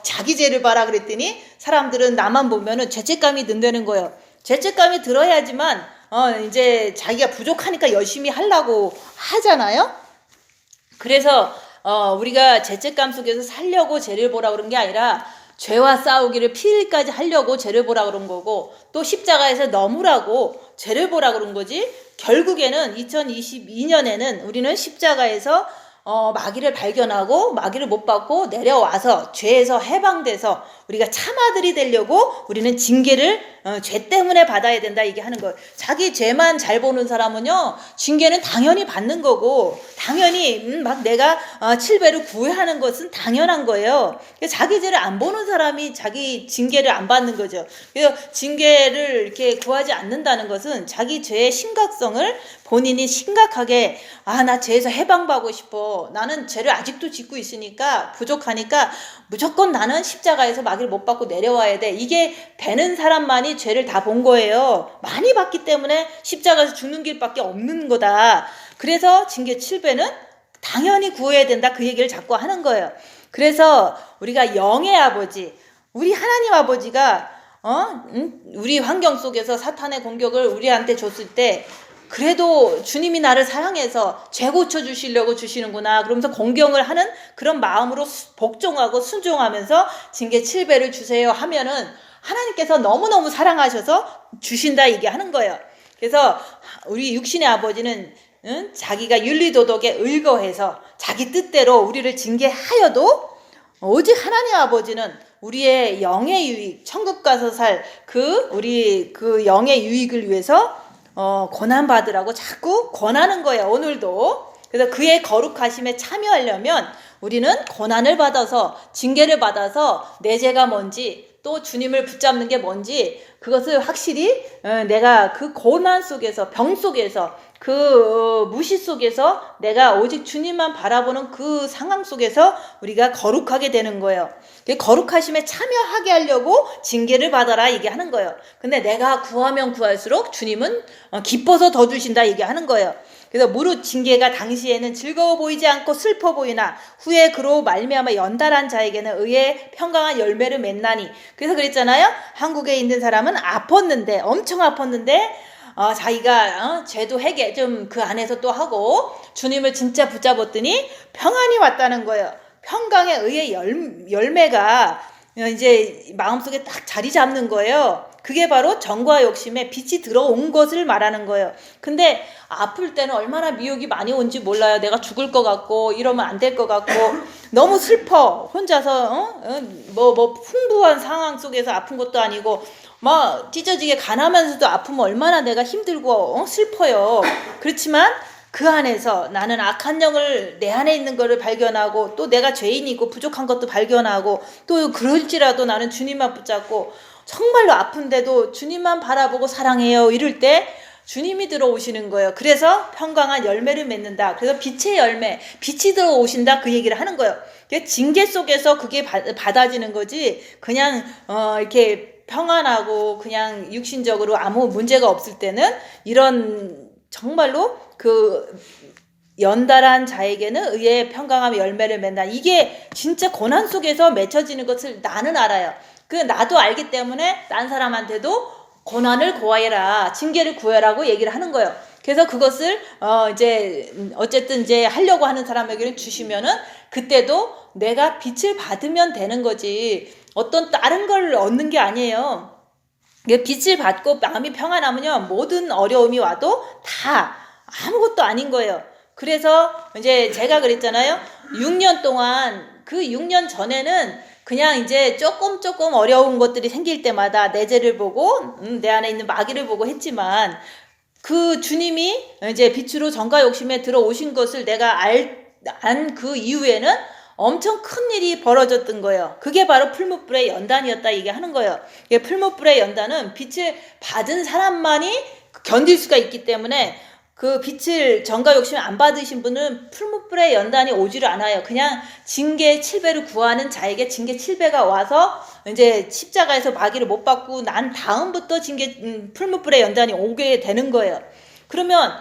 자기 죄를 봐라 그랬더니 사람들은 나만 보면은 죄책감이 든다는 거예요. 죄책감이 들어야지만 이제 자기가 부족하니까 열심히 하려고 하잖아요. 그래서 우리가 죄책감 속에서 살려고 죄를 보라 그런 게 아니라 죄와 싸우기를 피일까지 하려고 죄를 보라 그런 거고, 또 십자가에서 넘으라고 죄를 보라 그런 거지. 결국에는 2022년에는 우리는 십자가에서 마귀를 발견하고 마귀를 못 받고 내려와서 죄에서 해방돼서 우리가 참아들이 되려고 우리는 징계를 죄 때문에 받아야 된다 이게 하는 거예요. 자기 죄만 잘 보는 사람은요 징계는 당연히 받는 거고, 당연히 막 내가 7배를 구해하는 것은 당연한 거예요. 자기 죄를 안 보는 사람이 자기 징계를 안 받는 거죠. 그래서 징계를 이렇게 구하지 않는다는 것은 자기 죄의 심각성을 본인이 심각하게 나 죄에서 해방받고 싶어, 나는 죄를 아직도 짓고 있으니까 부족하니까 무조건 나는 십자가에서 마귀를 못 받고 내려와야 돼, 이게 되는 사람만이 죄를 다 본 거예요. 많이 봤기 때문에 십자가에서 죽는 길밖에 없는 거다. 그래서 징계 7배는 당연히 구해야 된다 그 얘기를 자꾸 하는 거예요. 그래서 우리가 영의 아버지, 우리 하나님 아버지가 우리 환경 속에서 사탄의 공격을 우리한테 줬을 때 그래도 주님이 나를 사랑해서 죄 고쳐주시려고 주시는구나 그러면서 공경을 하는 그런 마음으로 복종하고 순종하면서 징계 7배를 주세요 하면은 하나님께서 너무너무 사랑하셔서 주신다 이게 하는 거예요. 그래서 우리 육신의 아버지는 자기가 윤리도덕에 의거해서 자기 뜻대로 우리를 징계하여도 오직 하나님 아버지는 우리의 영의 유익, 천국 가서 살 우리 그 영의 유익을 위해서 고난 받으라고 자꾸 권하는 거예요. 오늘도. 그래서 그의 거룩하심에 참여하려면 우리는 고난을 받아서 징계를 받아서 내 죄가 뭔지 또 주님을 붙잡는 게 뭔지 그것을 확실히 내가 그 고난 속에서 병 속에서 그 무시 속에서 내가 오직 주님만 바라보는 그 상황 속에서 우리가 거룩하게 되는 거예요. 거룩하심에 참여하게 하려고 징계를 받아라 이게 하는 거예요. 근데 내가 구하면 구할수록 주님은 기뻐서 더 주신다 이게 하는 거예요. 그래서 무릇 징계가 당시에는 즐거워 보이지 않고 슬퍼 보이나 후에 그로 말미암아 연달한 자에게는 의의 평강한 열매를 맺나니. 그래서 그랬잖아요. 한국에 있는 사람은 아팠는데 엄청 아팠는데 자기가 죄도 회개 좀 그 안에서 또 하고 주님을 진짜 붙잡았더니 평안이 왔다는 거예요. 평강의 의의 열매가 이제 마음속에 딱 자리 잡는 거예요. 그게 바로 정과 욕심에 빛이 들어온 것을 말하는 거예요. 근데 아플 때는 얼마나 미혹이 많이 온지 몰라요. 내가 죽을 것 같고 이러면 안 될 것 같고 너무 슬퍼. 혼자서 뭐 풍부한 상황 속에서 아픈 것도 아니고 막 찢어지게 가나면서도 아프면 얼마나 내가 힘들고 슬퍼요. 그렇지만 그 안에서 나는 악한 영을 내 안에 있는 것을 발견하고 또 내가 죄인이고 부족한 것도 발견하고 또 그럴지라도 나는 주님만 붙잡고 정말로 아픈데도 주님만 바라보고 사랑해요 이럴 때 주님이 들어오시는 거예요. 그래서 평강한 열매를 맺는다. 그래서 빛의 열매, 빛이 들어오신다 그 얘기를 하는 거예요. 징계 속에서 그게 받아지는 거지 그냥 이렇게 평안하고 그냥 육신적으로 아무 문제가 없을 때는 이런 정말로 그 연달한 자에게는 의의 평강함 열매를 맺는다. 이게 진짜 고난 속에서 맺혀지는 것을 나는 알아요. 그 나도 알기 때문에 딴 사람한테도 고난을 고하여라, 징계를 구해라고 얘기를 하는 거예요. 그래서 그것을 이제 어쨌든 이제 하려고 하는 사람에게는 주시면은 그때도 내가 빛을 받으면 되는 거지 어떤 다른 걸 얻는 게 아니에요. 빛을 받고 마음이 평안하면요 모든 어려움이 와도 다 아무것도 아닌 거예요. 그래서 이제 제가 그랬잖아요. 6년 동안 그 6년 전에는 그냥 이제 조금 어려운 것들이 생길 때마다 내 죄를 보고 내 안에 있는 마귀를 보고 했지만 그 주님이 이제 빛으로 정과 욕심에 들어오신 것을 내가 안 그 이후에는 엄청 큰 일이 벌어졌던 거예요. 그게 바로 풀무불의 연단이었다 이게 하는 거예요. 풀무불의 연단은 빛을 받은 사람만이 견딜 수가 있기 때문에 그 빛을 정과 욕심 안 받으신 분은 풀무불의 연단이 오지를 않아요. 그냥 징계 7배를 구하는 자에게 징계 7배가 와서 이제 십자가에서 마귀를 못 받고 난 다음부터 풀무불의 연단이 오게 되는 거예요. 그러면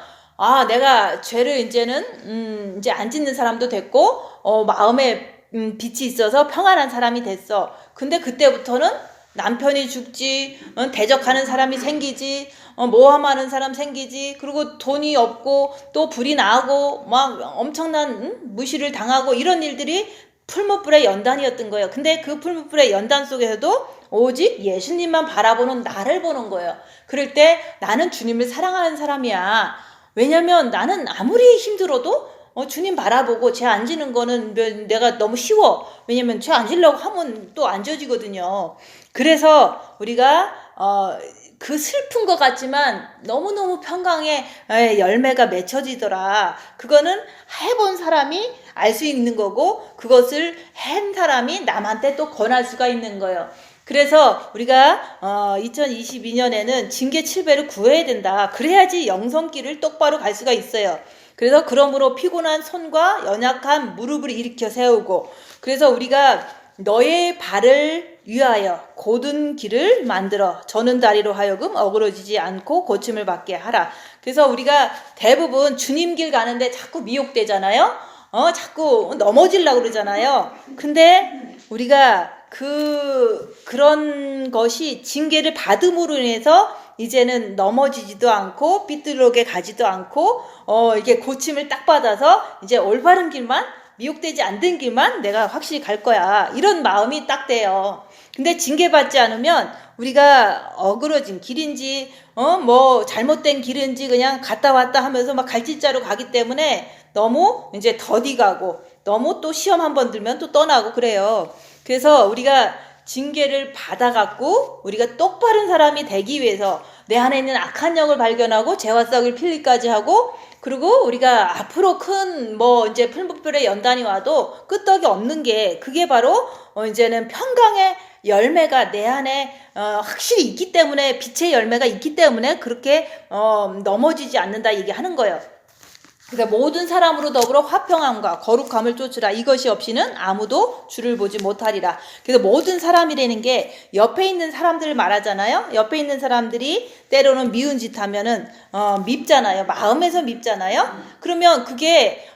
내가 죄를 이제는 이제 안 짓는 사람도 됐고 마음에 빛이 있어서 평안한 사람이 됐어. 근데 그때부터는 남편이 죽지, 대적하는 사람이 생기지, 모함하는 사람 생기지, 그리고 돈이 없고 또 불이 나고 막 엄청난 무시를 당하고 이런 일들이 풀무불의 연단이었던 거예요. 근데 그 풀무불의 연단 속에서도 오직 예수님만 바라보는 나를 보는 거예요. 그럴 때 나는 주님을 사랑하는 사람이야. 왜냐면 나는 아무리 힘들어도 주님 바라보고 죄 안 지는 거는 내가 너무 쉬워. 왜냐면 죄 안 지려고 하면 또 안 져지거든요. 그래서 우리가 그 슬픈 것 같지만 너무너무 평강의 열매가 맺혀지더라. 그거는 해본 사람이 알 수 있는 거고 그것을 한 사람이 남한테 또 권할 수가 있는 거예요. 그래서 우리가 2022년에는 징계 7배를 구해야 된다. 그래야지 영성길을 똑바로 갈 수가 있어요. 그래서 그러므로 피곤한 손과 연약한 무릎을 일으켜 세우고 그래서 우리가 너의 발을 위하여 곧은 길을 만들어 저는 다리로 하여금 어그러지지 않고 고침을 받게 하라. 그래서 우리가 대부분 주님 길 가는데 자꾸 미혹되잖아요. 자꾸 넘어지려고 그러잖아요. 근데 우리가 그런 것이 징계를 받음으로 인해서 이제는 넘어지지도 않고 삐뚤게 가지도 않고 이게 고침을 딱 받아서 이제 올바른 길만 미혹되지 않는 길만 내가 확실히 갈 거야. 이런 마음이 딱 돼요. 근데 징계받지 않으면 우리가 어그러진 길인지 뭐 잘못된 길인지 그냥 갔다 왔다 하면서 막 갈짓자로 가기 때문에 너무 이제 더디 가고 너무 또 시험 한번 들면 또 떠나고 그래요. 그래서 우리가 징계를 받아갖고 우리가 똑바른 사람이 되기 위해서 내 안에 있는 악한 영을 발견하고 죄와 싸울 필리까지 하고, 그리고 우리가 앞으로 큰 뭐 이제 풀무불의 연단이 와도 끄떡이 없는 게, 그게 바로 이제는 평강의 열매가 내 안에 확실히 있기 때문에, 빛의 열매가 있기 때문에 그렇게 넘어지지 않는다 얘기하는 거예요. 그러니까 모든 사람으로 더불어 화평함과 거룩함을 쫓으라. 이것이 없이는 아무도 주를 보지 못하리라. 그래서 모든 사람이라는 게 옆에 있는 사람들을 말하잖아요. 옆에 있는 사람들이 때로는 미운 짓 하면은 밉잖아요. 마음에서 밉잖아요. 그러면 그게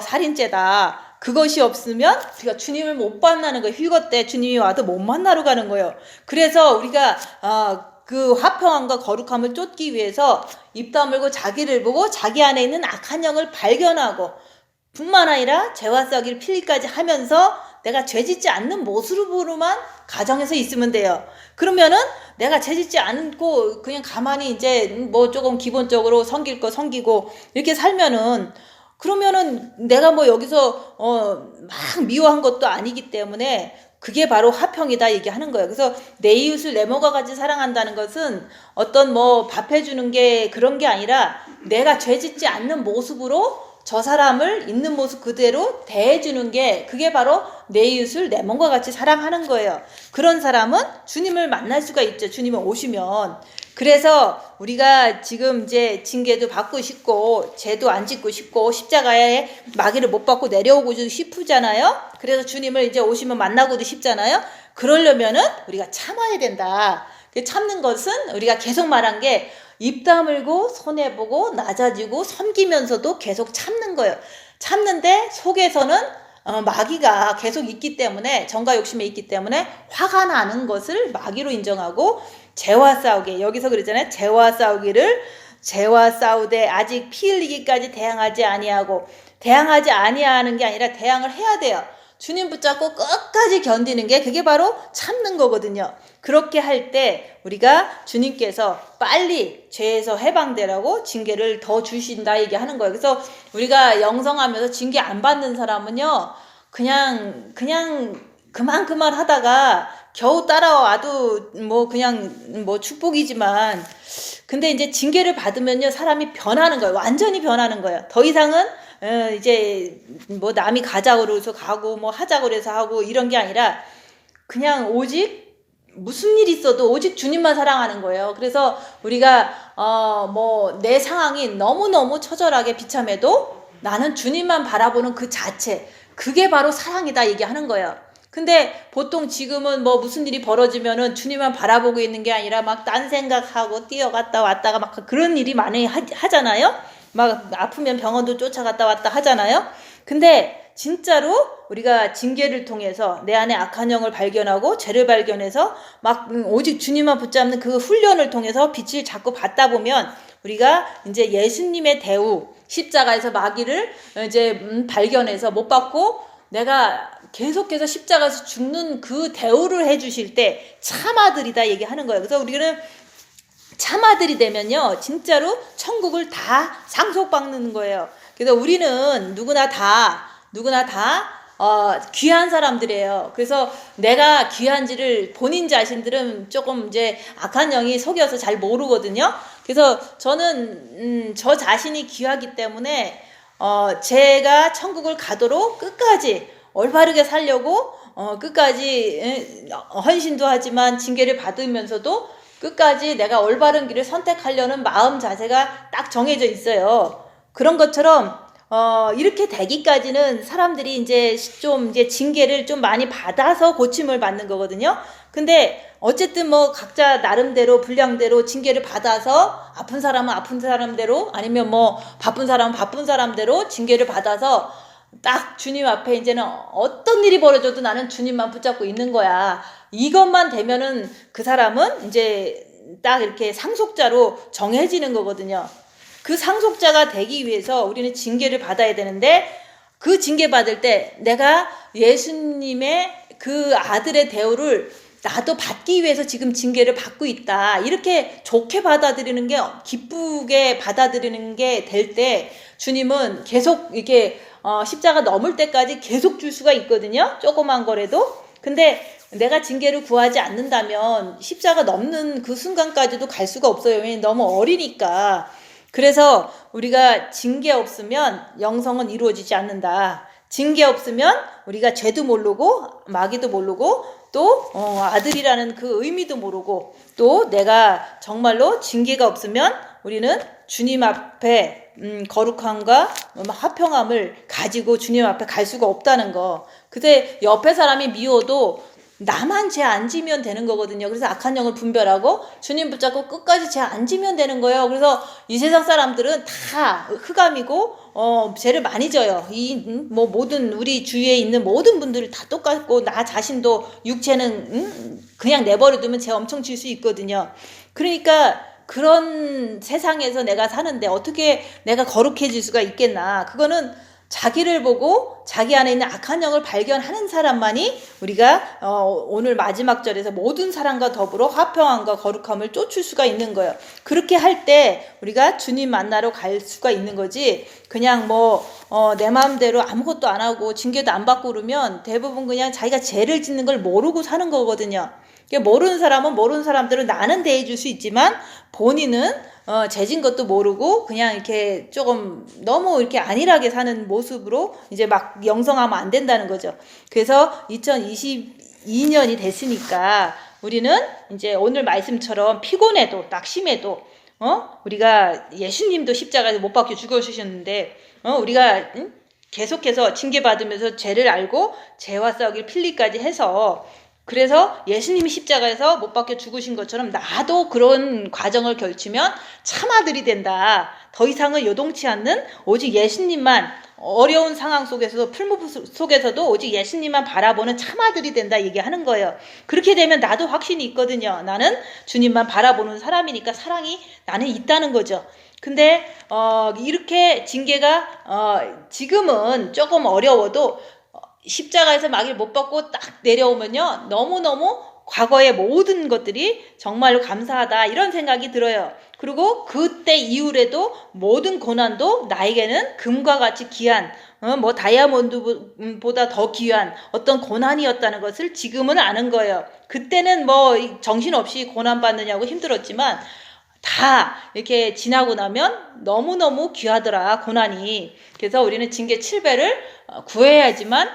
살인죄다. 그것이 없으면 우리가 주님을 못 만나는 거예요. 휴거 때 주님이 와도 못 만나러 가는 거예요. 그래서 우리가 그 화평함과 거룩함을 쫓기 위해서 입 다물고 자기를 보고 자기 안에 있는 악한 영을 발견하고, 뿐만 아니라 죄와 싸기를 필리까지 하면서 내가 죄짓지 않는 모습으로만 가정에서 있으면 돼요. 그러면은 내가 죄짓지 않고 그냥 가만히 이제 뭐 조금 기본적으로 섬길 거 섬기고 이렇게 살면은, 그러면은 내가 뭐 여기서 막 미워한 것도 아니기 때문에 그게 바로 화평이다 얘기하는 거예요. 그래서 내 이웃을 내 몸과 같이 사랑한다는 것은 어떤 뭐 밥 해주는 게 그런 게 아니라, 내가 죄짓지 않는 모습으로 저 사람을 있는 모습 그대로 대해주는 게, 그게 바로 내 이웃을 내 몸과 같이 사랑하는 거예요. 그런 사람은 주님을 만날 수가 있죠. 주님이 오시면. 그래서 우리가 지금 이제 징계도 받고 싶고 죄도 안 짓고 싶고 십자가에 마귀를 못 받고 내려오고 싶으잖아요. 그래서 주님을 이제 오시면 만나고도 싶잖아요. 그러려면은 우리가 참아야 된다. 참는 것은 우리가 계속 말한 게, 입 다물고 손해보고 낮아지고 섬기면서도 계속 참는 거예요. 참는데 속에서는 마귀가 계속 있기 때문에, 정과 욕심에 있기 때문에 화가 나는 것을 마귀로 인정하고, 죄와 싸우게, 여기서 그러잖아요. 죄와 싸우되 아직 피 흘리기까지 대항하지 아니하고, 대항하지 아니하는 게 아니라 대항을 해야 돼요. 주님 붙잡고 끝까지 견디는 게, 그게 바로 참는 거거든요. 그렇게 할 때 우리가 주님께서 빨리 죄에서 해방되라고 징계를 더 주신다 얘기하는 거예요. 그래서 우리가 영성하면서 징계 안 받는 사람은요, 그냥 그만 하다가 겨우 따라와도 뭐 그냥 뭐 축복이지만, 근데 이제 징계를 받으면요 사람이 변하는 거예요. 완전히 변하는 거예요. 더 이상은 이제 뭐 남이 가자고 그래서 가고 뭐 하자고 그래서 하고 이런 게 아니라, 그냥 오직 무슨 일 있어도 오직 주님만 사랑하는 거예요. 그래서 우리가 뭐 내 상황이 너무너무 처절하게 비참해도 나는 주님만 바라보는 그 자체, 그게 바로 사랑이다 얘기하는 거예요. 근데 보통 지금은 뭐 무슨 일이 벌어지면은 주님만 바라보고 있는 게 아니라 막 딴 생각하고 뛰어갔다 왔다가 막 그런 일이 많이 하잖아요. 막 아프면 병원도 쫓아갔다 왔다 하잖아요. 근데 진짜로 우리가 징계를 통해서 내 안에 악한 영을 발견하고 죄를 발견해서 막 오직 주님만 붙잡는 그 훈련을 통해서 빛을 자꾸 받다 보면, 우리가 이제 예수님의 대우, 십자가에서 마귀를 이제 발견해서 못 받고 내가 계속해서 십자가에서 죽는 그 대우를 해주실 때 참아들이다 얘기하는 거예요. 그래서 우리는 참아들이 되면요 진짜로 천국을 다 상속받는 거예요. 그래서 우리는 누구나 다 귀한 사람들이에요. 그래서 내가 귀한지를 본인 자신들은 조금 이제 악한 영이 속여서 잘 모르거든요. 그래서 저는 저 자신이 귀하기 때문에 제가 천국을 가도록 끝까지 올바르게 살려고 끝까지 헌신도 하지만 징계를 받으면서도 끝까지 내가 올바른 길을 선택하려는 마음 자세가 딱 정해져 있어요. 그런 것처럼 이렇게 되기까지는 사람들이 이제 좀 이제 징계를 좀 많이 받아서 고침을 받는 거거든요. 근데 어쨌든 뭐 각자 나름대로 분량대로 징계를 받아서, 아픈 사람은 아픈 사람대로, 아니면 뭐 바쁜 사람은 바쁜 사람대로 징계를 받아서 딱 주님 앞에 이제는 어떤 일이 벌어져도 나는 주님만 붙잡고 있는 거야. 이것만 되면은 그 사람은 이제 딱 이렇게 상속자로 정해지는 거거든요. 그 상속자가 되기 위해서 우리는 징계를 받아야 되는데, 그 징계 받을 때 내가 예수님의 그 아들의 대우를 나도 받기 위해서 지금 징계를 받고 있다. 이렇게 좋게 받아들이는 게, 기쁘게 받아들이는 게 될 때 주님은 계속 이렇게 십자가 넘을 때까지 계속 줄 수가 있거든요. 조그만 거라도. 근데 내가 징계를 구하지 않는다면 십자가 넘는 그 순간까지도 갈 수가 없어요. 왜냐면 너무 어리니까. 그래서 우리가 징계 없으면 영성은 이루어지지 않는다. 징계 없으면 우리가 죄도 모르고 마귀도 모르고 또 아들이라는 그 의미도 모르고 또 내가 정말로 징계가 없으면 우리는 주님 앞에 거룩함과 화평함을 가지고 주님 앞에 갈 수가 없다는 거. 근데 옆에 사람이 미워도 나만 죄 안 지면 되는 거거든요. 그래서 악한 영을 분별하고 주님 붙잡고 끝까지 죄 안 지면 되는 거예요. 그래서 이 세상 사람들은 다 흑암이고 죄를 많이 져요. 모든 우리 주위에 있는 모든 분들 다 똑같고 나 자신도 육체는 그냥 내버려두면 죄 엄청 질 수 있거든요. 그러니까 그런 세상에서 내가 사는데 어떻게 내가 거룩해질 수가 있겠나. 그거는 자기를 보고 자기 안에 있는 악한 영을 발견하는 사람만이 우리가 오늘 마지막 절에서 모든 사람과 더불어 화평함과 거룩함을 쫓을 수가 있는 거예요. 그렇게 할 때 우리가 주님 만나러 갈 수가 있는 거지. 그냥 내 마음대로 아무것도 안 하고 징계도 안 받고 그러면 대부분 그냥 자기가 죄를 짓는 걸 모르고 사는 거거든요. 모르는 사람은 모르는 사람대로 나는 대해줄 수 있지만 본인은 죄진 것도 모르고 그냥 이렇게 조금 너무 이렇게 안일하게 사는 모습으로 이제 막 영성하면 안 된다는 거죠. 그래서 2022년이 됐으니까 우리는 이제 오늘 말씀처럼 피곤해도 낙심해도 우리가 예수님도 십자가에서 못 박혀 죽어주셨는데 우리가 계속해서 징계받으면서 죄를 알고 죄와 싸우길 필리까지 해서 그래서 예수님이 십자가에서 못 박혀 죽으신 것처럼 나도 그런 과정을 걸치면 참아들이 된다. 더 이상은 요동치 않는 오직 예수님만 어려운 상황 속에서도 풀무불 속에서도 오직 예수님만 바라보는 참아들이 된다 얘기하는 거예요. 그렇게 되면 나도 확신이 있거든요. 나는 주님만 바라보는 사람이니까 사랑이 나는 있다는 거죠. 근데 이렇게 징계가 지금은 조금 어려워도 십자가에서 마귀를 못 받고 딱 내려오면요 너무너무 과거의 모든 것들이 정말로 감사하다 이런 생각이 들어요. 그리고 그때 이후에도 모든 고난도 나에게는 금과 같이 귀한 다이아몬드보다 더 귀한 어떤 고난이었다는 것을 지금은 아는 거예요. 그때는 정신없이 고난받느냐고 힘들었지만 다 이렇게 지나고 나면 너무너무 귀하더라 고난이. 그래서 우리는 징계 7배를 구해야지만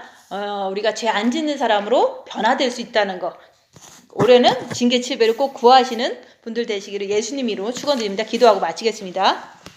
우리가 죄 안 짓는 사람으로 변화될 수 있다는 거. 올해는 징계 7배를 꼭 구하시는 분들 되시기를 예수님 이름으로 축원드립니다. 기도하고 마치겠습니다.